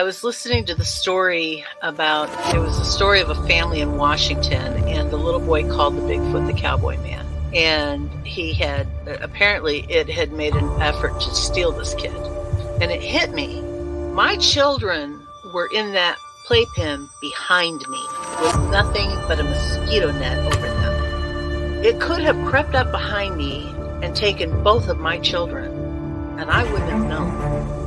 I was listening to the story about, it was a story of a family in Washington, and the little boy called the Bigfoot the Cowboy Man. And he had, apparently it had made an effort to steal this kid. And it hit me. My children were in that playpen behind me with nothing but a mosquito net over them. It could have crept up behind me and taken both of my children, and I wouldn't have known.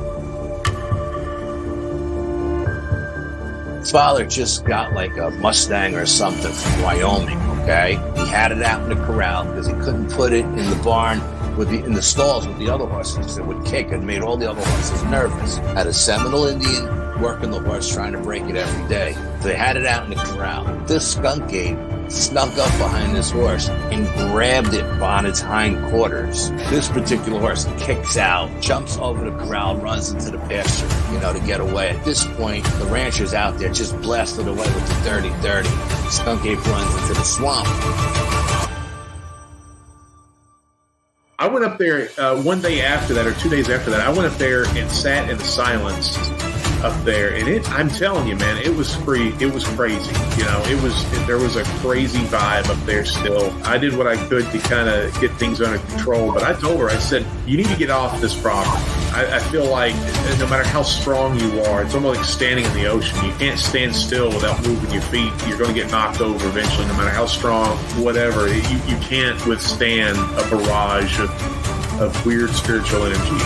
Father just got like a Mustang or something from Wyoming, okay? He had it out in the corral because he couldn't put it in the barn in the stalls with the other horses. It would kick and made all the other horses nervous. Had a Seminole Indian working the horse trying to break it every day. So they had it out in the corral. This skunk ape snuck up behind this horse and grabbed it on its hind quarters. This particular horse kicks out, jumps over the corral, runs into the pasture, to get away. At this point, the rancher's out there just blasted away with the dirty. Skunk ape runs into the swamp. I went up there one day after that, or 2 days after that. I went up there and sat in the silence up there, and I'm telling you, man, it was free. It was crazy. There was a crazy vibe up there still. I did what I could to kind of get things under control, but I told her, I said, you need to get off this property. I feel like no matter how strong you are, it's almost like standing in the ocean. You can't stand still without moving your feet. You're going to get knocked over eventually, no matter how strong, whatever. You can't withstand a barrage of weird spiritual energy.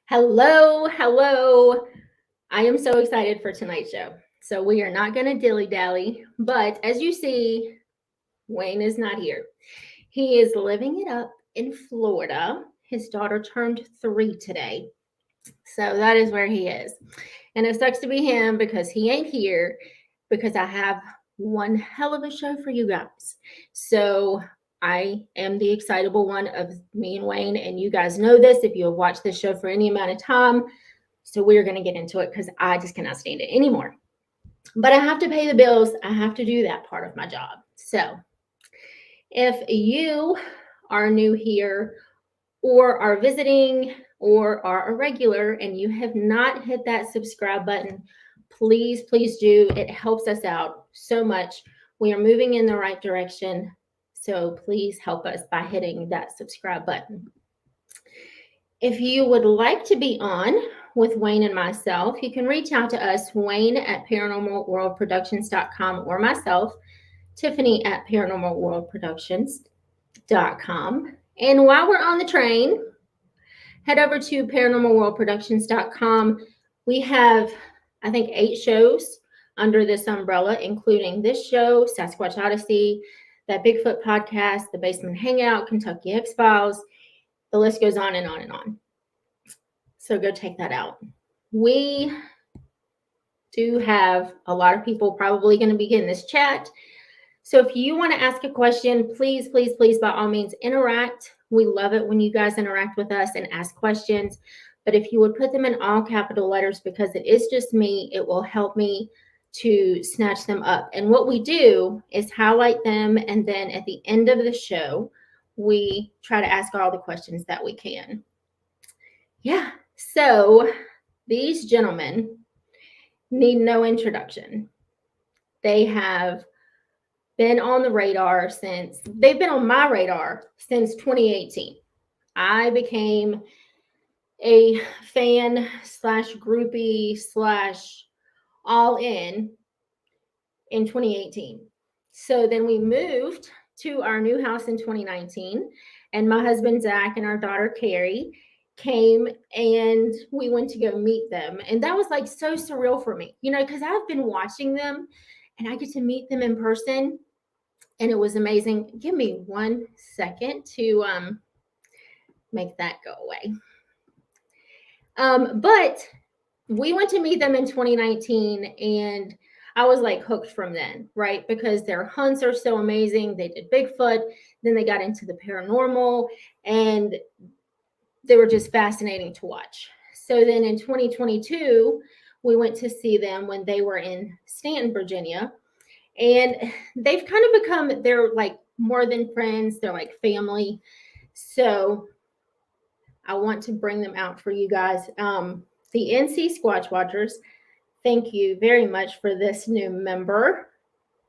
Hello. I am so excited for tonight's show. So we are not going to dilly-dally, but as you see, Wayne is not here. He is living it up in Florida. His daughter turned 3 today. So that is where he is. And it sucks to be him because he ain't here, because I have one hell of a show for you guys. So I am the excitable one of me and Wayne, and you guys know this if you have watched this show for any amount of time. So we're going to get into it because I just cannot stand it anymore. But I have to pay the bills. I have to do that part of my job. So if you are new here or are visiting or are a regular and you have not hit that subscribe button, please do. It helps us out so much. We are moving in the right direction. So please help us by hitting that subscribe button. If you would like to be on with Wayne and myself, you can reach out to us, Wayne at paranormalworldproductions.com, or myself, Tiffany at paranormalworldproductions.com. And while we're on the train, head over to paranormalworldproductions.com. We have, I think, 8 shows under this umbrella, including this show, Sasquatch Odyssey, that Bigfoot podcast, the Basement Hangout, Kentucky X-Files. The list goes on and on and on. So go check that out. We do have a lot of people probably going to be in this chat. So if you want to ask a question, please, by all means, interact. We love it when you guys interact with us and ask questions. But if you would put them in all capital letters, because it is just me, it will help me to snatch them up. And what we do is highlight them, and then at the end of the show, we try to ask all the questions that we can. Yeah, so these gentlemen need no introduction. They have been on the radar they've been on my radar since 2018. I became a fan / groupie / all in 2018. So then we moved to our new house in 2019, and my husband Zach and our daughter Carrie came, and we went to go meet them. And that was like so surreal for me, because I've been watching them and I get to meet them in person, and it was amazing. Give me 1 second to make that go away. But we went to meet them in 2019, and I was like hooked from then, right? Because their hunts are so amazing. They did Bigfoot, then they got into the paranormal, and they were just fascinating to watch. So then in 2022, we went to see them when they were in Stanton, Virginia. And they've kind of become, they're like more than friends. They're like family. So I want to bring them out for you guys. The NC Squatch Watchers, thank you very much for this new member.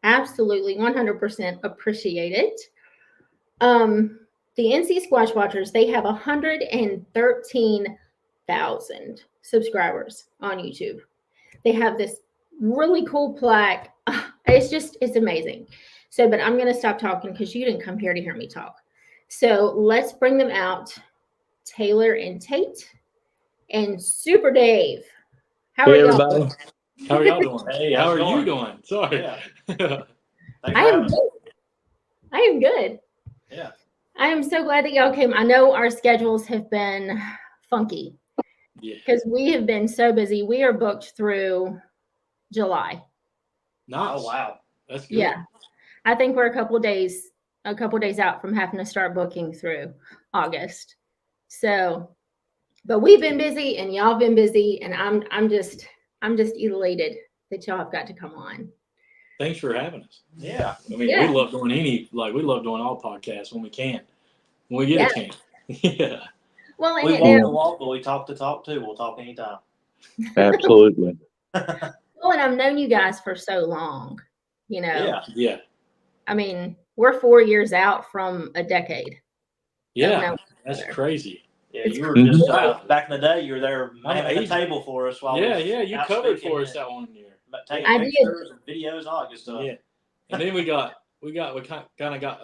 Absolutely 100% appreciate it. The NC Squatch Watchers, they have 113,000 subscribers on YouTube. They have this really cool plaque. It's amazing. So, but I'm going to stop talking because you didn't come here to hear me talk. So let's bring them out. Taylor and Tate and Super Dave. How are y'all? Everybody. How are y'all doing? Hey, how how's are it going? you doing? Sorry. Yeah. I am good. I am good. Yeah. I am so glad that y'all came. I know our schedules have been funky because we have been so busy. We are booked through July. Nice. Oh wow, that's good. Yeah, I think we're a couple days out from having to start booking through August. So, but we've been busy and y'all been busy, and I'm just elated that y'all have got to come on. Thanks for having us. Yeah. I mean, we love doing we love doing all podcasts when we can, when we get a chance. Yeah. Well, We walk the walk, but we talk the talk too. We'll talk anytime. Absolutely. Well, and I've known you guys for so long, you know. Yeah. Yeah. I mean, we're 4 years out from a decade. Yeah. That's crazy. Yeah, you were just back in the day. You were there manning the table for us while you covered for us that 1 year. Taking pictures and videos, all that good stuff. Yeah, and then we kind of got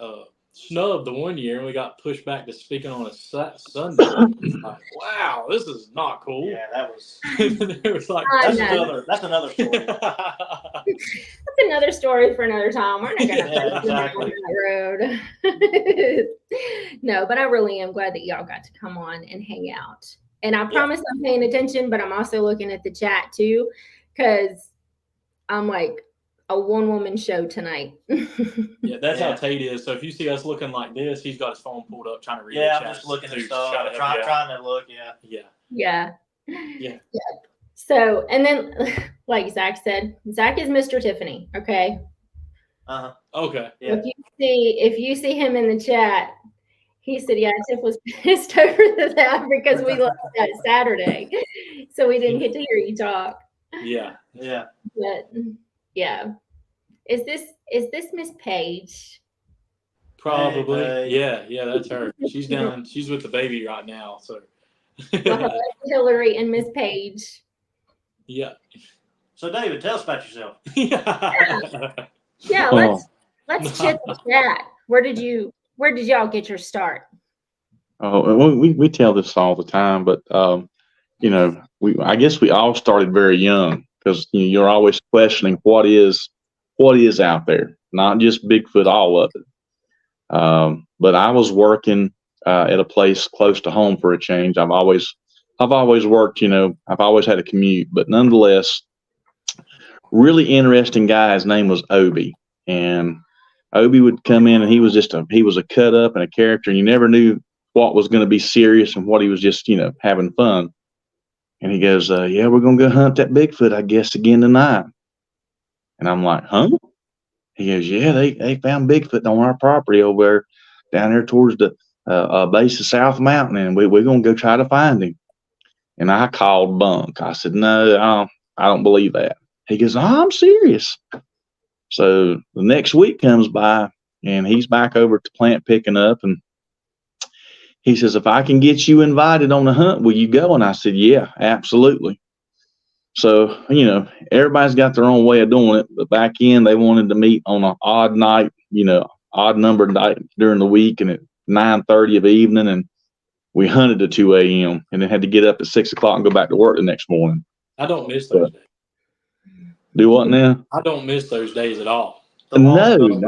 snubbed the 1 year, and we got pushed back to speaking on a Sunday. Like, wow, this is not cool. Yeah, that was. It was like that's another story. That's another story for another time. We're not going to exactly. that road. No, but I really am glad that y'all got to come on and hang out. And I promise I'm paying attention, but I'm also looking at the chat too, because I'm like a one-woman show tonight. Yeah, that's how Tate is. So if you see us looking like this, he's got his phone pulled up trying to read the chat. I'm just looking at stuff, trying to look, Yeah. So, and then, like Zach said, Zach is Mr. Tiffany, okay? Uh-huh. Okay. Yeah. If you see him in the chat, he said, yeah, Tiff was pissed over that because we left that Saturday. So we didn't get to hear you talk. Yeah. Yeah. But yeah. Is this Miss Paige? Probably. Hey. Yeah, that's her. She's down. She's with the baby right now. So. Well, Hillary and Miss Paige. Yeah. So David, tell us about yourself. Yeah, let's chit chat. Where did y'all get your start? Oh, we tell this all the time, but I guess we all started very young because you're always questioning what is out there, not just Bigfoot, all of it. But I was working at a place close to home for a change. I've always worked, I've always had a commute, but nonetheless, really interesting guy. His name was Obi, and Obi would come in and he was a cut up and a character, and you never knew what was going to be serious and what he was just, having fun. And he goes, yeah, we're going to go hunt that Bigfoot, I guess, again tonight. And I'm like, huh? He goes, yeah, they found Bigfoot on our property over there, down there towards the base of South Mountain, and we're going to go try to find him. And I called bunk. I said, no, I don't believe that. He goes, oh, I'm serious. So the next week comes by, and he's back over at the plant picking up, and he says, if I can get you invited on the hunt, will you go? And I said, yeah, absolutely. So, everybody's got their own way of doing it. But back in, they wanted to meet on an odd night, odd numbered night during the week, and at 9:30 of the evening. And we hunted at 2 a.m. and then had to get up at 6 o'clock and go back to work the next morning. I don't miss those days. Do what now? I don't miss those days at all. No,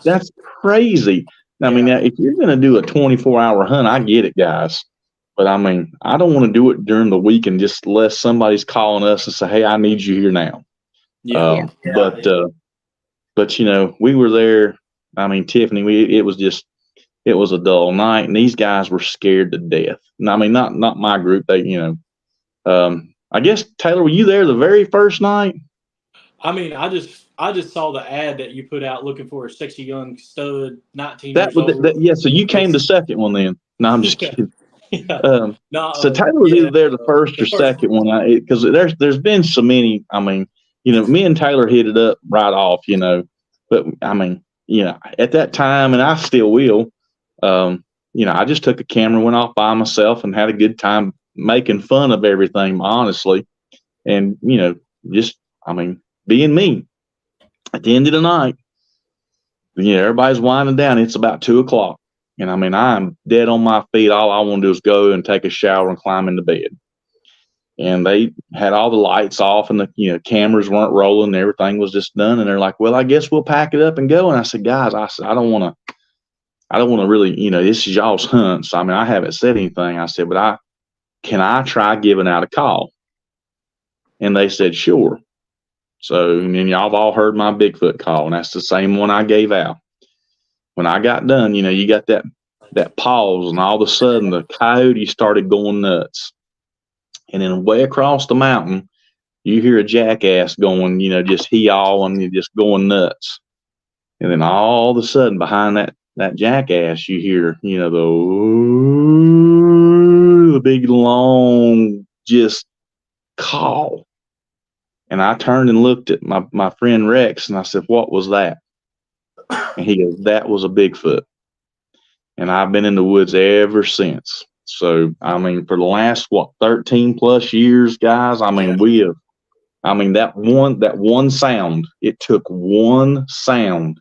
that's crazy. I mean, now, if you're going to do a 24-hour hunt, I get it, guys. But I mean, I don't want to do it during the week and just unless somebody's calling us and say, hey, I need you here now. Yeah. But we were there. I mean, Tiffany, it was a dull night, and these guys were scared to death. And I mean, not my group. They, I guess, Taylor, were you there the very first night? I mean, I just I just saw the ad that you put out looking for a sexy young stud, 19 That years was old. yeah. So you came the second one then. No, I'm just kidding. Yeah. So Taylor was either there the first or second one, because there's been so many. I mean, me and Taylor hit it up right off, but I mean, at that time, and I still will. I just took a camera, went off by myself, and had a good time making fun of everything, honestly, and just being me. At the end of the night, everybody's winding down. It's about 2:00. And I'm dead on my feet. All I want to do is go and take a shower and climb into bed. And they had all the lights off and the cameras weren't rolling. And everything was just done. And they're like, well, I guess we'll pack it up and go. And I said, guys, I don't want to really, this is y'all's hunt. So, I haven't said anything. I said, but can I try giving out a call? And they said, sure. So, and then y'all have all heard my Bigfoot call. And that's the same one I gave out. When I got done, you got that pause, and all of a sudden the coyote started going nuts. And then way across the mountain, you hear a jackass going, just hee-hawing and just going nuts. And then all of a sudden behind that jackass, you hear, the big long just call. And I turned and looked at my friend Rex, and I said, what was that? And he goes, that was a Bigfoot. And I've been in the woods ever since. So, for the last, 13 plus years, guys, we have, that one sound, it took one sound.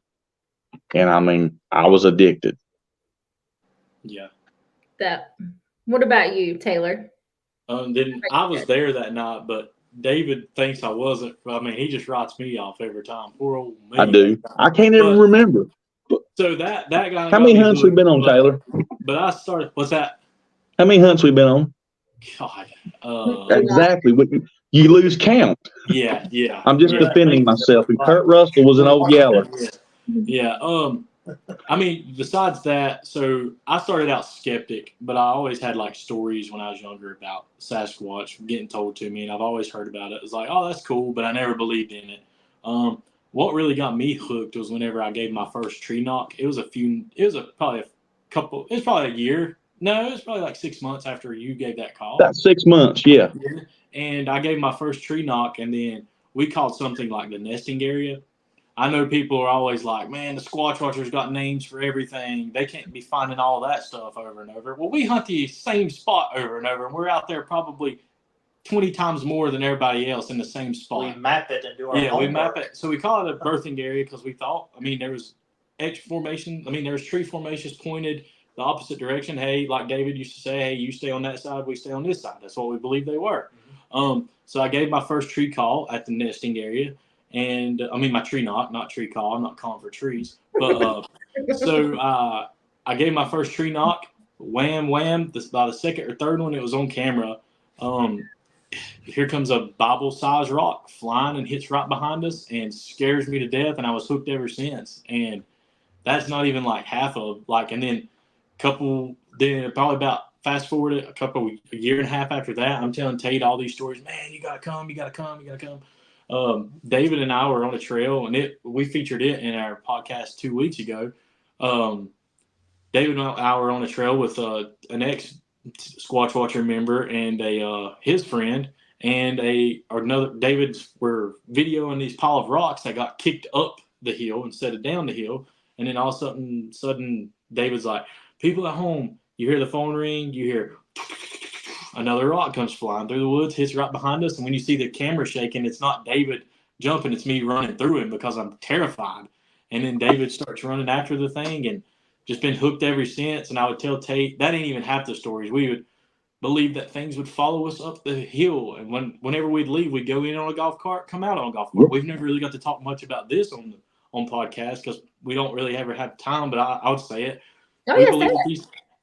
And I was addicted. Yeah. What about you, Taylor? Then I was there that night, but David thinks I wasn't. He just writes me off every time. Poor old me. I do. I can't even remember. So that guy. How many hunts we been on, Taylor? But I started. What's that? How many hunts we been on? God. Exactly. You lose count. Yeah. I'm just defending myself. And Kurt Russell was an old yeller. Yeah. Besides that, so I started out skeptic, but I always had like stories when I was younger about Sasquatch getting told to me, and I've always heard about it. It's like, oh, that's cool, but I never believed in it. What really got me hooked was whenever I gave my first tree knock. It was probably a year. No, it was probably like 6 months after you gave that call. About 6 months, yeah. And I gave my first tree knock, and then we called something like the nesting area. I know people are always like, man, the Squatch Watchers got names for everything. They can't be finding all that stuff over and over. Well, we hunt the same spot over and over, and we're out there probably 20 times more than everybody else in the same spot. We map it and do our homework. We map it. So we call it a birthing area because we thought, there was X formation. There was tree formations pointed the opposite direction. Hey, like David used to say, hey, you stay on that side, we stay on this side. That's what we believe they were. Mm-hmm. So I gave my first tree call at the nesting area. And my tree knock, not tree call. I'm not calling for trees. But so I gave my first tree knock. Wham, wham. By the second or third one, it was on camera. Here comes a Bible-sized rock flying and hits right behind us and scares me to death. And I was hooked ever since. And that's not even like half of and then probably about fast forward a year and a half after that, I'm telling Tate all these stories. Man, you gotta come. David and I were on a trail, and we featured it in our podcast 2 weeks ago. David and I were on a trail with an ex Squatch Watcher member and his friend, and another. David's were videoing these pile of rocks that got kicked up the hill instead of down the hill, and then all of a sudden David's like, "People at home, you hear the phone ring, you hear." Another rock comes flying through the woods, hits right behind us. And when you see the camera shaking, it's not David jumping, it's me running through him because I'm terrified. And then David starts running after the thing and just been hooked ever since. And I would tell Tate, that ain't even half the stories. We would believe that things would follow us up the hill. And whenever we'd leave, we'd go in on a golf cart, come out on a golf cart. We've never really got to talk much about this on podcast because we don't really ever have time, but I would say it.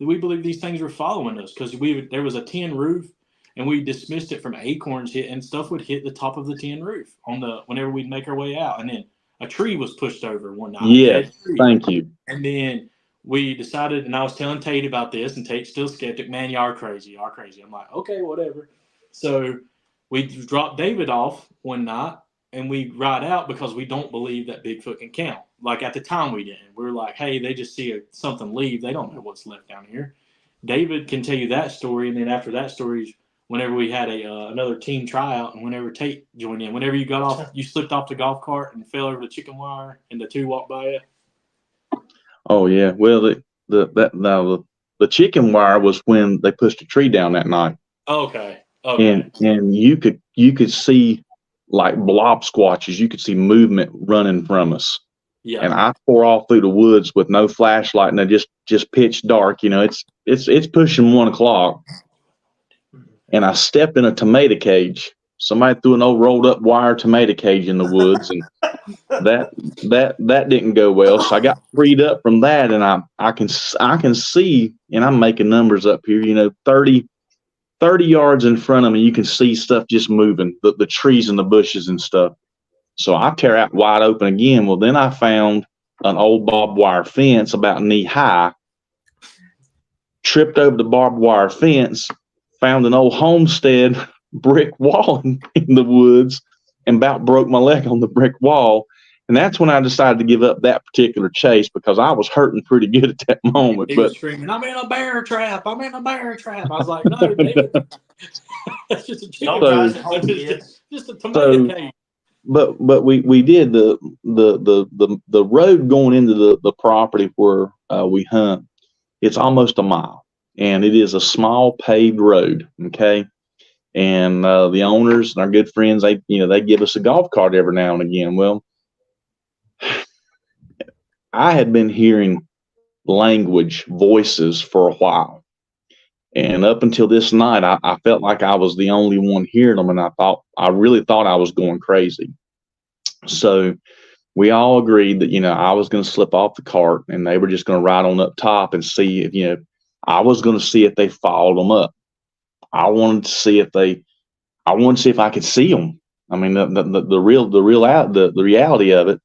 We believe these things were following us because there was a tin roof, and we dismissed it from acorns hit, and stuff would hit the top of the tin roof whenever we'd make our way out, and then a tree was pushed over one night. Yes, thank you. And then we decided, and I was telling Tate about this, and Tate's still skeptic. Man, y'all are crazy. I'm like, okay, whatever. So we dropped David off one night, and we ride out because we don't believe that Bigfoot can count. Like at the time we didn't. We were like, hey, they just see something leave. They don't know what's left down here. David can tell you that story, and then after that story, whenever we had another team tryout, and whenever Tate joined in, whenever you slipped off the golf cart and fell over the chicken wire, and the two walked by you. Oh yeah, well the chicken wire was when they pushed a tree down that night. Okay. And you could see like blob squatches. You could see movement running from us. Yeah. And I tore off through the woods with no flashlight, and just pitch dark. You know, it's pushing 1 o'clock, and I stepped in a tomato cage. Somebody threw an old rolled up wire tomato cage in the woods, and that didn't go well. So I got freed up from that, and I can see, and I'm making numbers up here. You know, 30 yards in front of me, you can see stuff just moving, the trees and the bushes and stuff. So I tear out wide open again. Well, then I found an old barbed wire fence about knee high, tripped over the barbed wire fence, found an old homestead brick wall in the woods, and about broke my leg on the brick wall. And that's when I decided to give up that particular chase, because I was hurting pretty good at that moment. He was screaming, I'm in a bear trap. I'm in a bear trap. I was like, no, David. That's just a chicken. Just a tomato cage. But we did the road going into the property where we hunt. It's almost a mile, and it is a small paved road. Okay. And the owners and our good friends, they give us a golf cart every now and again. Well, I had been hearing voices for a while, and up until this night, I felt like I was the only one hearing them, and I really thought I was going crazy. So we all agreed that I was going to slip off the cart, and they were just going to ride on up top and see if I was going to see if they followed them up. I wanted to see if I could see them. I mean, the reality of it.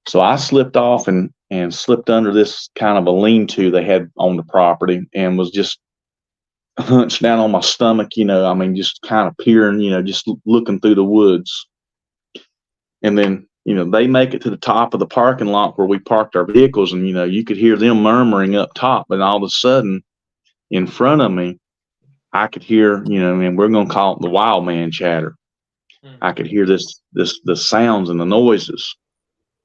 So I slipped off and slipped under this kind of a lean-to they had on the property, and was just hunched down on my stomach, just kind of peering, just looking through the woods. And then, they make it to the top of the parking lot where we parked our vehicles, and, you could hear them murmuring up top. And all of a sudden, in front of me, I could hear, and we're going to call it the wild man chatter. I could hear the sounds and the noises.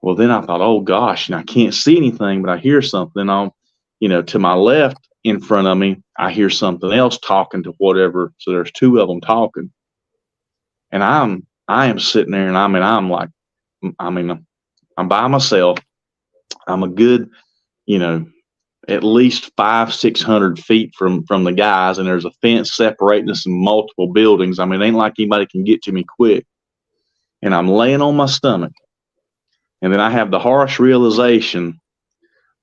Well, then I thought, oh gosh, I can't see anything, but I hear something to my left in front of me. I hear something else talking to whatever. So there's two of them talking, and I am sitting there, and I'm by myself. I'm a good, at least 500-600 feet from the guys, and there's a fence separating us in multiple buildings. It ain't like anybody can get to me quick. And I'm laying on my stomach. And then I have the harsh realization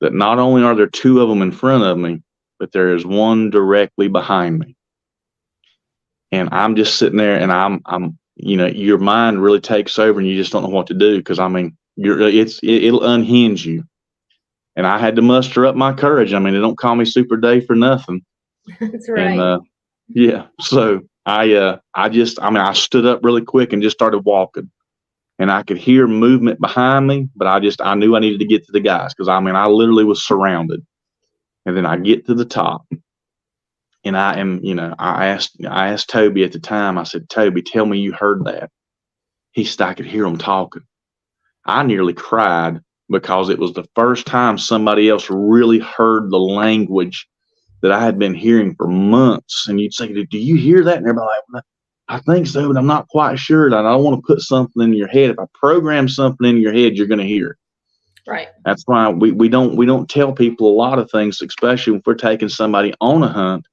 that not only are there two of them in front of me, but there is one directly behind me. And I'm just sitting there, and I'm your mind really takes over, and you just don't know what to do, because it'll unhinge you. And I had to muster up my courage. They don't call me Super Dave for nothing. That's right. And yeah, so I stood up really quick and just started walking. And I could hear movement behind me, but I knew I needed to get to the guys, because I literally was surrounded. And then I get to the top, and I asked Toby at the time. I said, Toby, tell me you heard that. He said, I could hear them talking. I nearly cried, because it was the first time somebody else really heard the language that I had been hearing for months. And you'd say, do you hear that? And everybody like, I think so, but I'm not quite sure. And I don't want to put something in your head. If I program something in your head, you're going to hear it. Right. That's why we don't tell people a lot of things, especially if we're taking somebody on a hunt.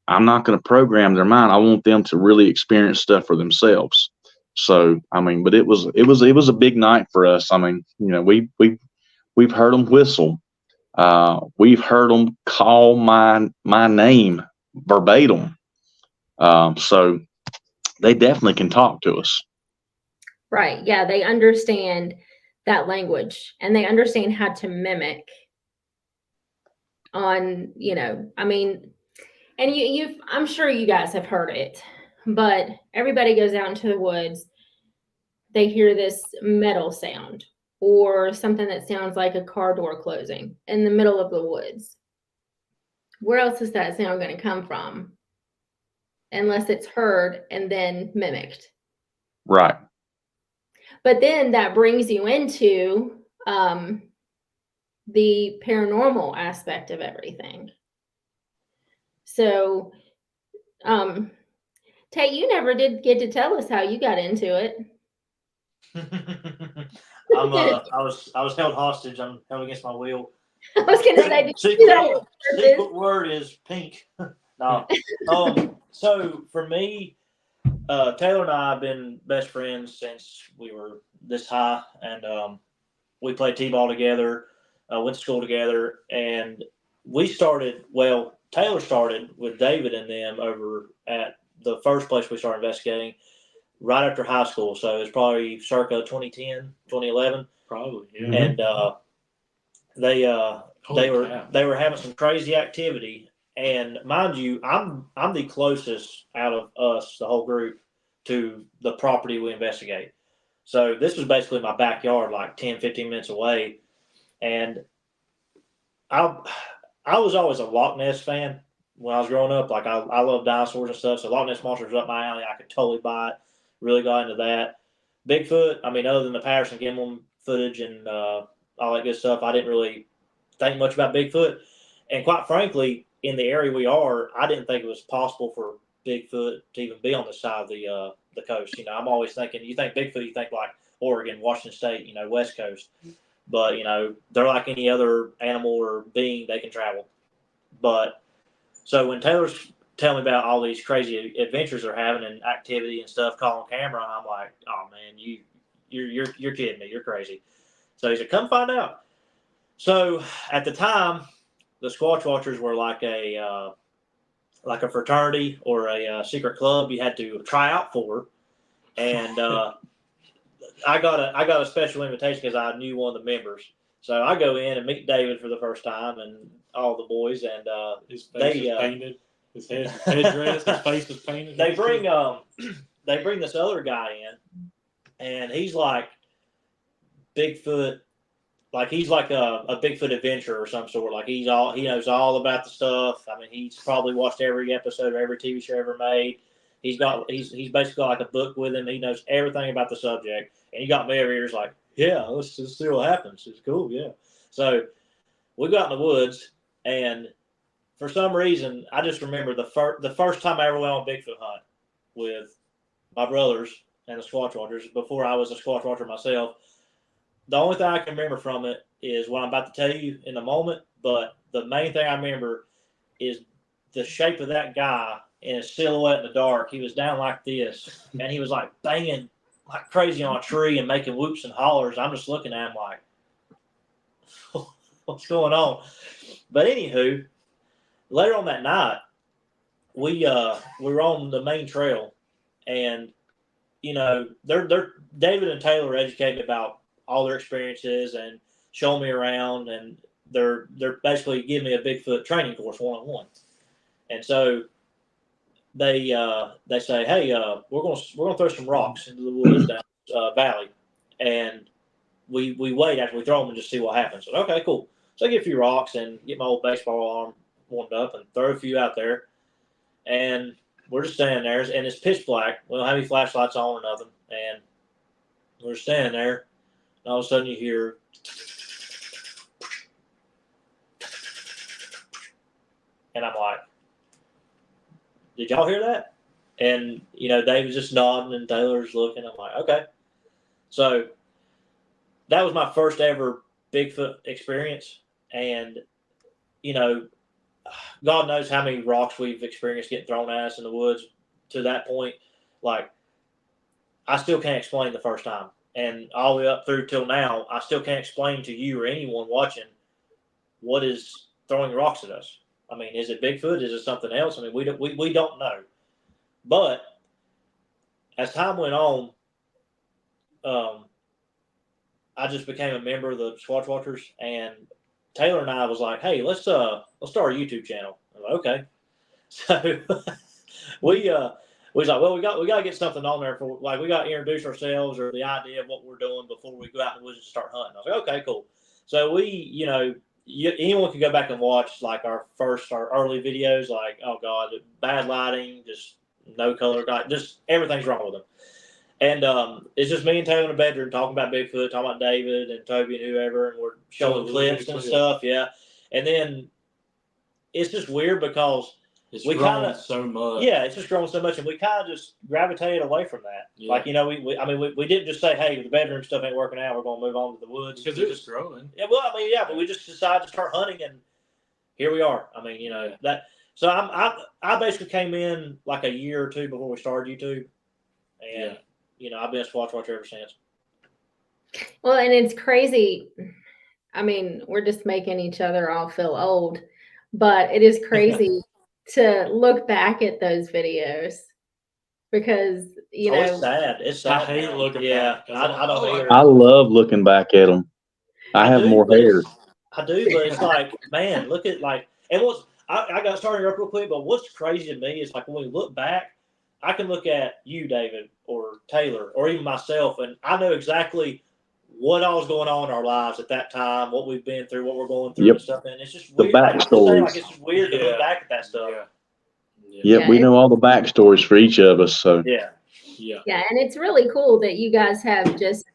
I'm not going to program their mind. I want them to really experience stuff for themselves. So, but it was a big night for us. We've heard them whistle. We've heard them call my name verbatim. So they definitely can talk to us. Right. Yeah. They understand that language, and they understand how to mimic on, and I'm sure you guys have heard it, but everybody goes out into the woods. they hear this metal sound or something that sounds like a car door closing in the middle of the woods. Where else is that sound going to come from? Unless it's heard and then mimicked. Right. But then that brings you into the paranormal aspect of everything. So, Tate, you never did get to tell us how you got into it. I was held hostage. I'm held against my will. I was going to say, secret word is pink. No. So for me, Taylor and I have been best friends since we were this high, and we played t-ball together, went to school together, and we started. Well, Taylor started with David and them over at the first place we started investigating right after high school. So it was probably circa 2010, 2011. Probably, yeah. And they were having some crazy activity. And mind you, I'm the closest out of us, the whole group, to the property we investigate. So this was basically my backyard, like 10, 15 minutes away. And I was always a Loch Ness fan when I was growing up. Like I love dinosaurs and stuff. So Loch Ness Monster was up my alley. I could totally buy it. Really got into that. Bigfoot, I mean, other than the Patterson Gimlin footage and all that good stuff, I didn't really think much about Bigfoot. And quite frankly, in the area we are, I didn't think it was possible for Bigfoot to even be on the side of the coast. You know, I'm always thinking, you think Bigfoot, you think like Oregon, Washington State, you know, West Coast. But, you know, they're like any other animal or being, they can travel. But so when Taylor's telling me about all these crazy adventures they're having and activity and stuff, calling camera, I'm like, oh man, you're kidding me, you're crazy. So he said, come find out. So at the time, the Squatch Watchers were like a fraternity or a secret club you had to try out for, and I got a special invitation because I knew one of the members. So I go in and meet David for the first time and all the boys, and his face is painted, his headdress, his face is painted. They bring this other guy in, and he's like Bigfoot. Like he's like a Bigfoot adventurer or some sort. Like he knows all about the stuff. I mean, he's probably watched every episode of every TV show ever made. He's basically like a book with him. He knows everything about the subject. And he got me over here. He's like, yeah, let's just see what happens. It's cool, yeah. So we got in the woods, and for some reason, I just remember the first time I ever went on a Bigfoot hunt with my brothers and the Squatch Watchers before I was a Squatch Watcher myself. The only thing I can remember from it is what I'm about to tell you in a moment, but the main thing I remember is the shape of that guy in his silhouette in the dark. He was down like this, and he was like banging like crazy on a tree and making whoops and hollers. I'm just looking at him like, what's going on? But anywho, later on that night, we were on the main trail, and you know, they're David and Taylor educated about all their experiences and show me around, and they're basically giving me a Bigfoot training course 1-on-1. And so they say, hey, we're gonna throw some rocks into the woods down valley, and we wait after we throw them and just see what happens. So, okay, cool. So I get a few rocks and get my old baseball arm warmed up and throw a few out there, and we're just standing there, and it's pitch black. We don't have any flashlights on or nothing, and we're standing there. And all of a sudden you hear, and I'm like, did y'all hear that? And, you know, David's just nodding and Taylor's looking. I'm like, okay. So that was my first ever Bigfoot experience. And, you know, God knows how many rocks we've experienced getting thrown at us in the woods to that point. Like, I still can't explain the first time. And all the way up through till now, I still can't explain to you or anyone watching what is throwing rocks at us. I mean, is it Bigfoot? Is it something else? I mean, we don't know. But as time went on, I just became a member of the Squatch Watchers, and Taylor and I was like, hey, let's start a YouTube channel. I'm like, okay. So we we was like, well, we got to get something on there for like we got to introduce ourselves or the idea of what we're doing before we go out in the woods and start hunting. I was like, okay, cool. So we, anyone can go back and watch like our early videos. Like, oh god, bad lighting, just no color, just everything's wrong with them. And it's just me and Taylor in the bedroom talking about Bigfoot, talking about David and Toby and whoever, and we're showing clips and stuff. Yeah, and then it's just weird because. It's we grown so much. Yeah, it's just grown so much, and we kind of just gravitated away from that. Yeah. Like, we didn't just say, hey, the bedroom stuff ain't working out, we're going to move on to the woods. Because it was growing. Yeah, well, but we just decided to start hunting, and here we are. That. So I basically came in like a year or two before we started YouTube, and, I've been a Squatch watcher ever since. Well, and it's crazy. We're just making each other all feel old, but it is crazy. To look back at those videos because it's sad. It's sad. I hate looking back. I don't either. I love looking back at them. I have more hair. I do, but it's like, man, look at and I got started up real quick, but what's crazy to me is like when we look back, I can look at you, David, or Taylor, or even myself, and I know exactly what all was going on in our lives at that time, what we've been through, what we're going through and stuff. And it's just weird. The backstories. Like it's just weird to look back at that stuff. Yep, we know all the backstories for each of us. So yeah. And it's really cool that you guys have just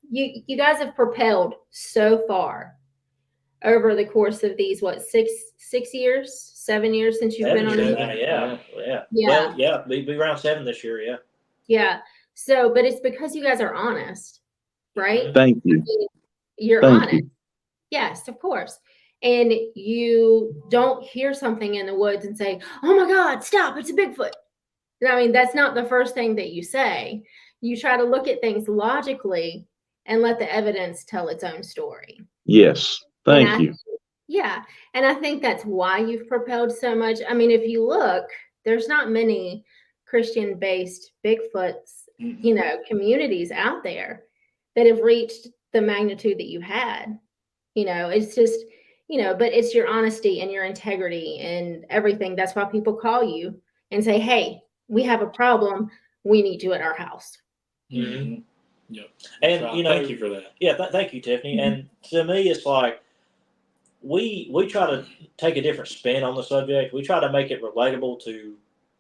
you guys have propelled so far over the course of these 6 years, 7 years since you've been on YouTube. Yeah. Be around 7 this year. Yeah. So, but it's because you guys are honest, right? Thank you. You're honest. Yes, of course. And you don't hear something in the woods and say, oh my God, stop, it's a Bigfoot. That's not the first thing that you say. You try to look at things logically and let the evidence tell its own story. Yes. Thank you. Yeah. And I think that's why you've propelled so much. If you look, there's not many Christian-based Bigfoots, communities out there that have reached the magnitude that you had. It's just, but it's your honesty and your integrity and everything. That's why people call you and say, hey, we have a problem. We need you at our house. Mm-hmm. Yeah. And, thank you for that. Yeah. Thank you, Tiffany. Mm-hmm. And to me, it's like, we try to take a different spin on the subject. We try to make it relatable to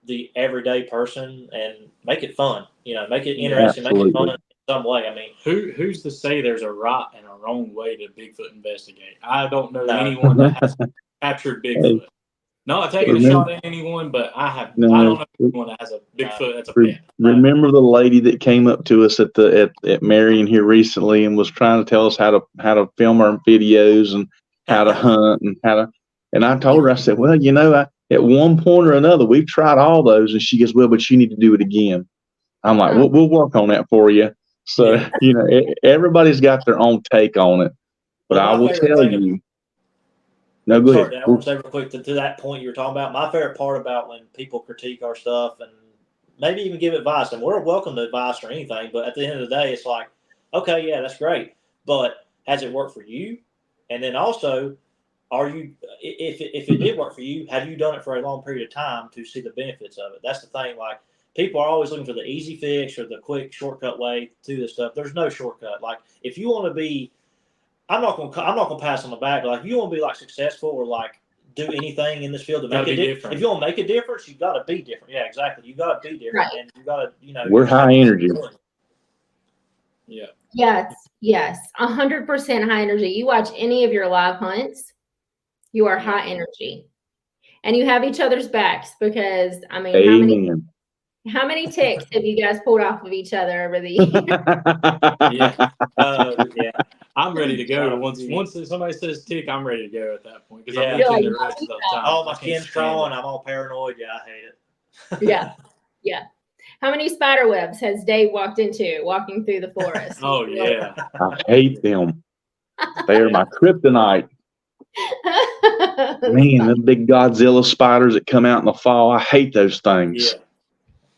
the everyday person and make it fun, make it interesting, make it fun in some way. Who's to say there's a right and a wrong way to Bigfoot investigate? I don't know anyone that has captured Bigfoot. Not taking a shot at anyone, but I don't know anyone that has a Bigfoot that's a pet. Remember the lady that came up to us at Marion here recently and was trying to tell us how to film our videos and how to hunt and I told her, I said, well, at one point or another, we've tried all those. And she goes, well, but you need to do it again. I'm like, we'll work on that for you. So, everybody's got their own take on it. But I will tell you. No, go ahead. I want to say real quick to that point you were talking about. My favorite part about when people critique our stuff and maybe even give advice, and we're welcome to advice or anything, but at the end of the day, it's like, okay, yeah, that's great. But has it worked for you? And then also, are you, if it did work for you, have you done it for a long period of time to see the benefits of it? That's the thing. Like, people are always looking for the easy fix or the quick shortcut way to this stuff. There's no shortcut. Like, if you want to be, I'm not gonna pass on the back. Like, if you want to be like successful or like do anything in this field to make a difference. If you want to make a difference, you got to be different. Yeah, exactly. You got to be different, and you got to, We're high energy. Yeah. Yes. 100% high energy. You watch any of your live hunts, you are high energy, and you have each other's backs because Amen. how many ticks have you guys pulled off of each other over the years? Yeah. I'm ready to go. Once somebody says tick, I'm ready to go at that point because I'm like, the rest of the time. Oh, my skin's crawling. I'm all paranoid. Yeah, I hate it. Yeah. How many spider webs has Dave walking through the forest? Oh, yeah. I hate them. They're my kryptonite. Man, the big Godzilla spiders that come out in the fall, I hate those things.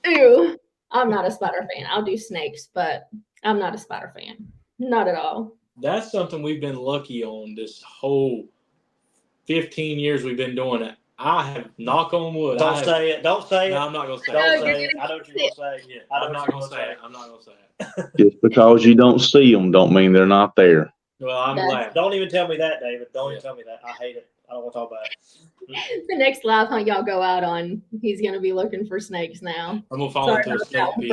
Yeah. Ew. I'm not a spider fan. I'll do snakes, but I'm not a spider fan. Not at all. That's something we've been lucky on this whole 15 years we've been doing it. I have, knock on wood. Don't say it. Don't say it. No, I'm not gonna say Don't it. say it. I know what you're gonna say. Yeah, I know I'm what not you're gonna say it. I'm not gonna say it. Just because you don't see them, don't mean they're not there. Well, I'm That's- glad. Don't even tell me that, David. Don't Yeah. even tell me that. I hate it. I don't want to talk about it. The next live hunt y'all go out on, he's gonna be looking for snakes now. I'm gonna fall Sorry into a about snake that, pit.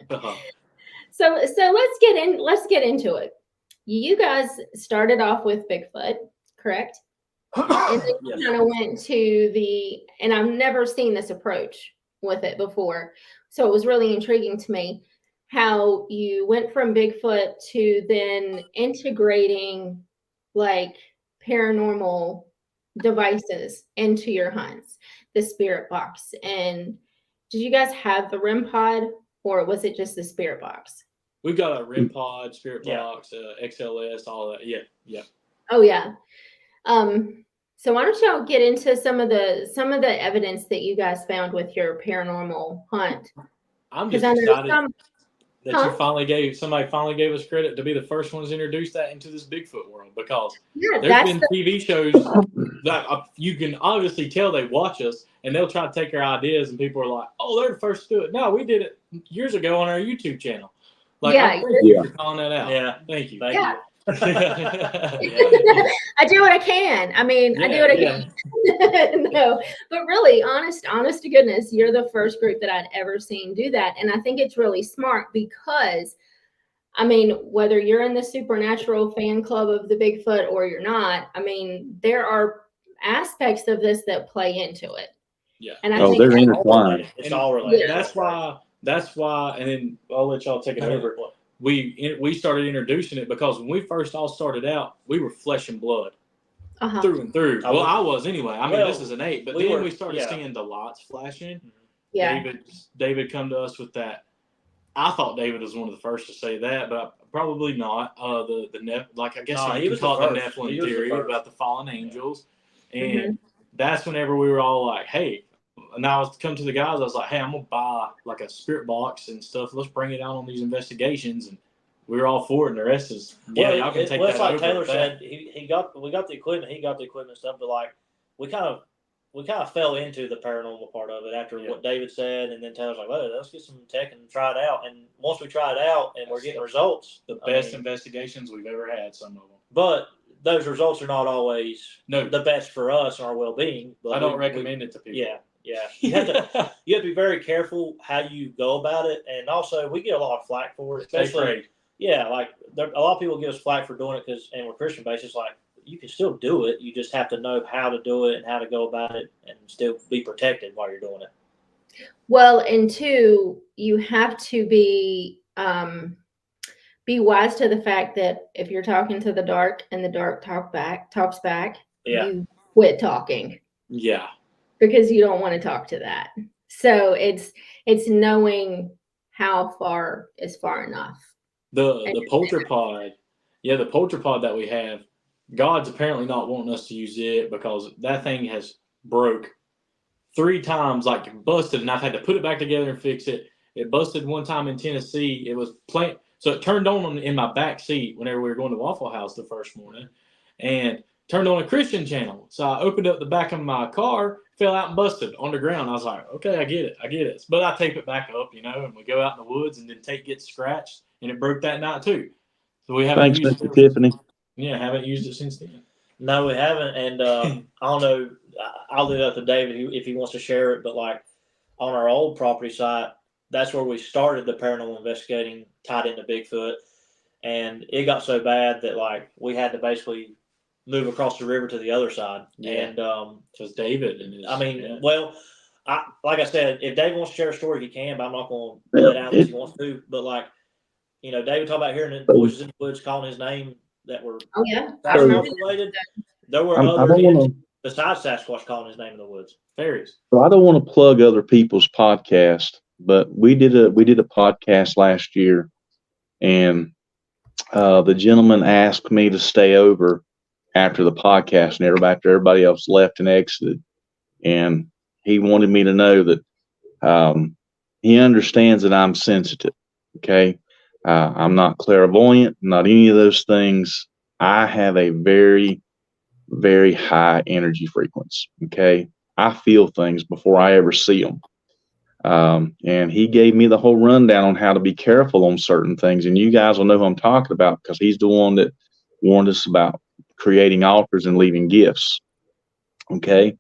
friends. So let's get into it. You guys started off with Bigfoot, correct? And then Yes. you kind of went to and I've never seen this approach with it before. So it was really intriguing to me how you went from Bigfoot to then integrating like paranormal devices into your hunts, the spirit box. And did you guys have the REM pod or was it just the spirit box? We've got a REM pod, spirit Yeah. box, XLS, all that. Yeah, yeah. Oh yeah. So why don't y'all get into some of the evidence that you guys found with your paranormal hunt? I'm 'Cause just I know excited that Huh? somebody finally gave us credit to be the first ones to introduce that into this Bigfoot world, because Yeah, there's that's been TV shows that you can obviously tell they watch us and they'll try to take our ideas, and people are like, "Oh, they're the first to do it." No, we did it years ago on our YouTube channel. Like, Yeah, thank you for calling that out. Yeah. Thank you. Thank Yeah. you. I do what I can. I mean, I do what I can. No, but really, honest to goodness, you're the first group that I'd ever seen do that. And I think it's really smart because, I mean, whether you're in the supernatural fan club of the Bigfoot or you're not, I mean, there are aspects of this that play into it. Yeah. And I Oh, think they're that's- intertwined. It's all related. That's why, and then I'll let y'all take it over. We started introducing it because when we first all started out, we were flesh and blood through and through. Well, I was anyway. I mean, this is an 8, but then we started seeing the lights flashing. Yeah. David come to us with that. I thought David was one of the first to say that, but probably not. Like I guess you could call it the Nephilim theory about the fallen angels, and that's whenever we were all like, "Hey." And I was come to the guys. I was like, "Hey, I'm gonna buy like a spirit box and stuff. Let's bring it out on these investigations." And we were all for it. And the rest is y'all can take that it's like over. Taylor said. We got the equipment. He got the equipment and stuff. But like we kind of fell into the paranormal part of it after what David said, and then Taylor's like, "Well, let's get some tech and try it out." And once we try it out and we're getting results, the best investigations we've ever had. Some of them, but those results are not always the best for us and our well-being. But I don't recommend it to people. Yeah. You have to be very careful how you go about it, and also we get a lot of flack for it, especially like a lot of people give us flack for doing it and we're Christian based. It's like you can still do it, you just have to know how to do it and how to go about it, and still be protected while you're doing it. Well, and 2, you have to be wise to the fact that if you're talking to the dark and the dark talks back, you quit talking. Yeah. Because you don't want to talk to that. So it's knowing how far is far enough. The polterpod, the polterpod that we have, God's apparently not wanting us to use it because that thing has broke 3 times, like busted, and I've had to put it back together and fix it. It busted one time in Tennessee. It was so it turned on in my back seat whenever we were going to Waffle House the first morning, and turned on a Christian channel. So I opened up the back of my car, fell out and busted on the ground. I was like, okay, I get it. But I tape it back up, and we go out in the woods, and then tape gets scratched, and it broke that night too. So we haven't used Mr. Tiffany. Yeah, haven't used it since then. No, we haven't. And I don't know. I'll leave it up to David if he wants to share it. But like on our old property site, that's where we started the paranormal investigating tied into Bigfoot. And it got so bad that like we had to basically move across the river to the other side. Yeah. And because David and like I said, if David wants to share a story, he can, but I'm not going to let out if he wants to. But like, David talked about hearing the voices in the woods calling his name that were Sasquatch related. There were others besides Sasquatch calling his name in the woods. Fairies. So I don't want to plug other people's podcast, but we did a podcast last year, and the gentleman asked me to stay over after the podcast and after everybody else left and exited, and he wanted me to know that he understands that I'm sensitive. Okay, I'm not clairvoyant, not any of those things. I have a very very high energy frequency. Okay. I feel things before I ever see them. And he gave me the whole rundown on how to be careful on certain things. And you guys will know who I'm talking about, because he's the one that warned us about creating altars and leaving gifts. Okay.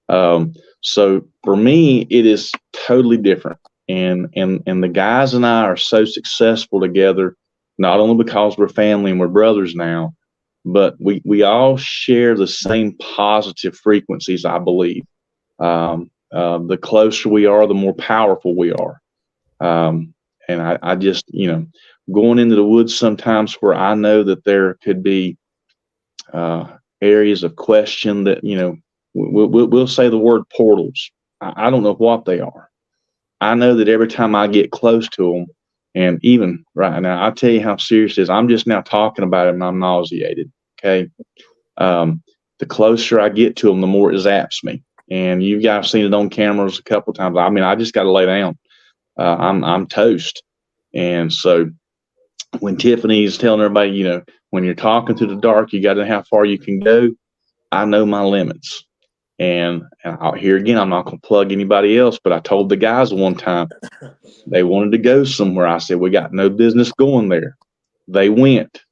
So for me, it is totally different. And the guys and I are so successful together, not only because we're family and we're brothers now, but we all share the same positive frequencies, I believe. The closer we are, the more powerful we are. And I just, going into the woods sometimes where I know that there could be areas of question that, we'll say the word portals. I don't know what they are. I know that every time I get close to them, and even right now, I'll tell you how serious it is. I'm just now talking about it and I'm nauseated. Okay. The closer I get to them, the more it zaps me. And you guys seen it on cameras a couple of times. I mean, I just got to lay down. I'm toast. And so when Tiffany's telling everybody, when you're talking to the dark, you got to know how far you can go. I know my limits. And here again, I'm not going to plug anybody else, but I told the guys one time they wanted to go somewhere. I said, we got no business going there. They went.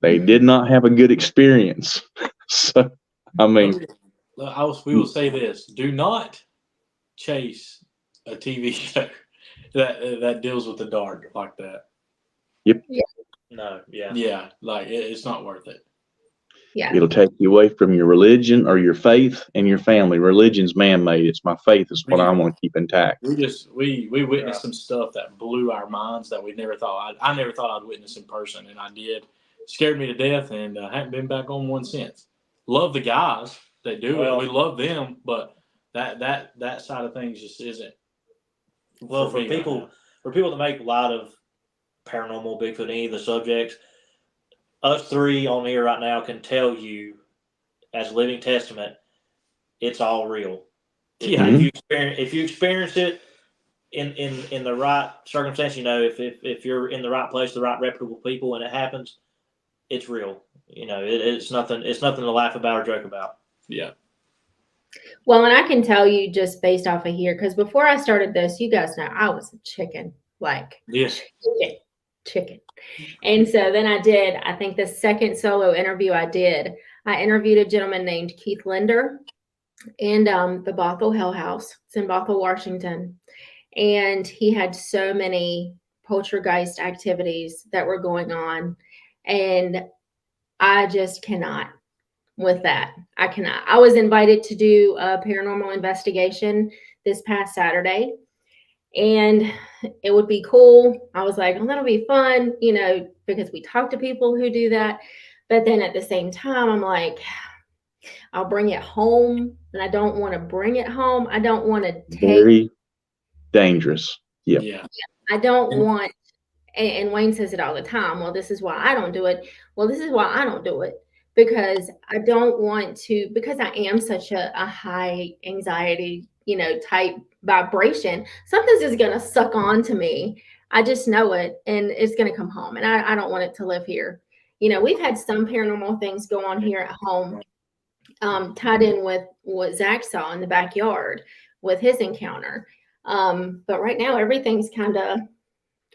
They did not have a good experience. So, I mean, we will say this: do not chase a TV show that deals with the dark like that. Yep. Yeah. No. Yeah. Yeah. Like it's not worth it. Yeah. It'll take you away from your religion or your faith and your family. Religion's man-made. It's my faith is what I want to keep intact. We witnessed some stuff that blew our minds that we never thought. I never thought I'd witness in person, and I did. Scared me to death, and haven't been back on one since. Love the guys that do it. We love them, but that side of things just isn't. Well, for people that make light of paranormal, Bigfoot, any of the subjects, us three on here right now can tell you, as a living testament, it's all real. Yeah. If you experience it in the right circumstance, if you're in the right place, the right reputable people, and it happens, it's real. It's nothing to laugh about or joke about. Yeah. Well, and I can tell you just based off of here, because before I started this, you guys know I was a chicken, chicken. And so then I think the second solo interview I interviewed a gentleman named Keith Linder in the Bothell Hell House. It's in Bothell, Washington. And he had so many poltergeist activities that were going on. And I just cannot with that. I cannot. I was invited to do a paranormal investigation this past Saturday. And it would be cool. I was like, that'll be fun, because we talk to people who do that. But then at the same time, I'm like, I'll bring it home, and I don't want to bring it home. I don't want to take. Very dangerous. Yep. Yeah. I don't want, and Wayne says it all the time. Well, this is why I don't do it. Well, this is why I don't do it, because I don't want to, because I am such a high anxiety, type vibration. Something's just going to suck on to me. I just know it, and it's going to come home, and I don't want it to live here. We've had some paranormal things go on here at home, tied in with what Zach saw in the backyard with his encounter. But right now everything's kind of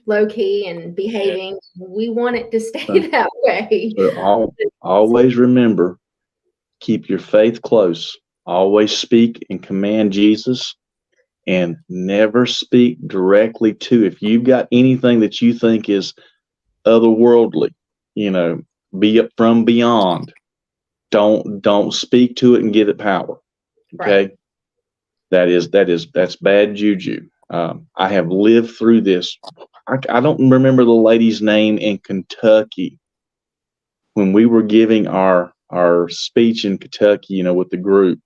low key and behaving. We want it to stay that way. Always remember, keep your faith close. Always speak and command Jesus, and never speak directly to. If you've got anything that you think is otherworldly, be up from beyond. Don't speak to it and give it power. Okay. Right. That's bad juju. I have lived through this. I don't remember the lady's name in Kentucky when we were giving our speech in Kentucky, with the group,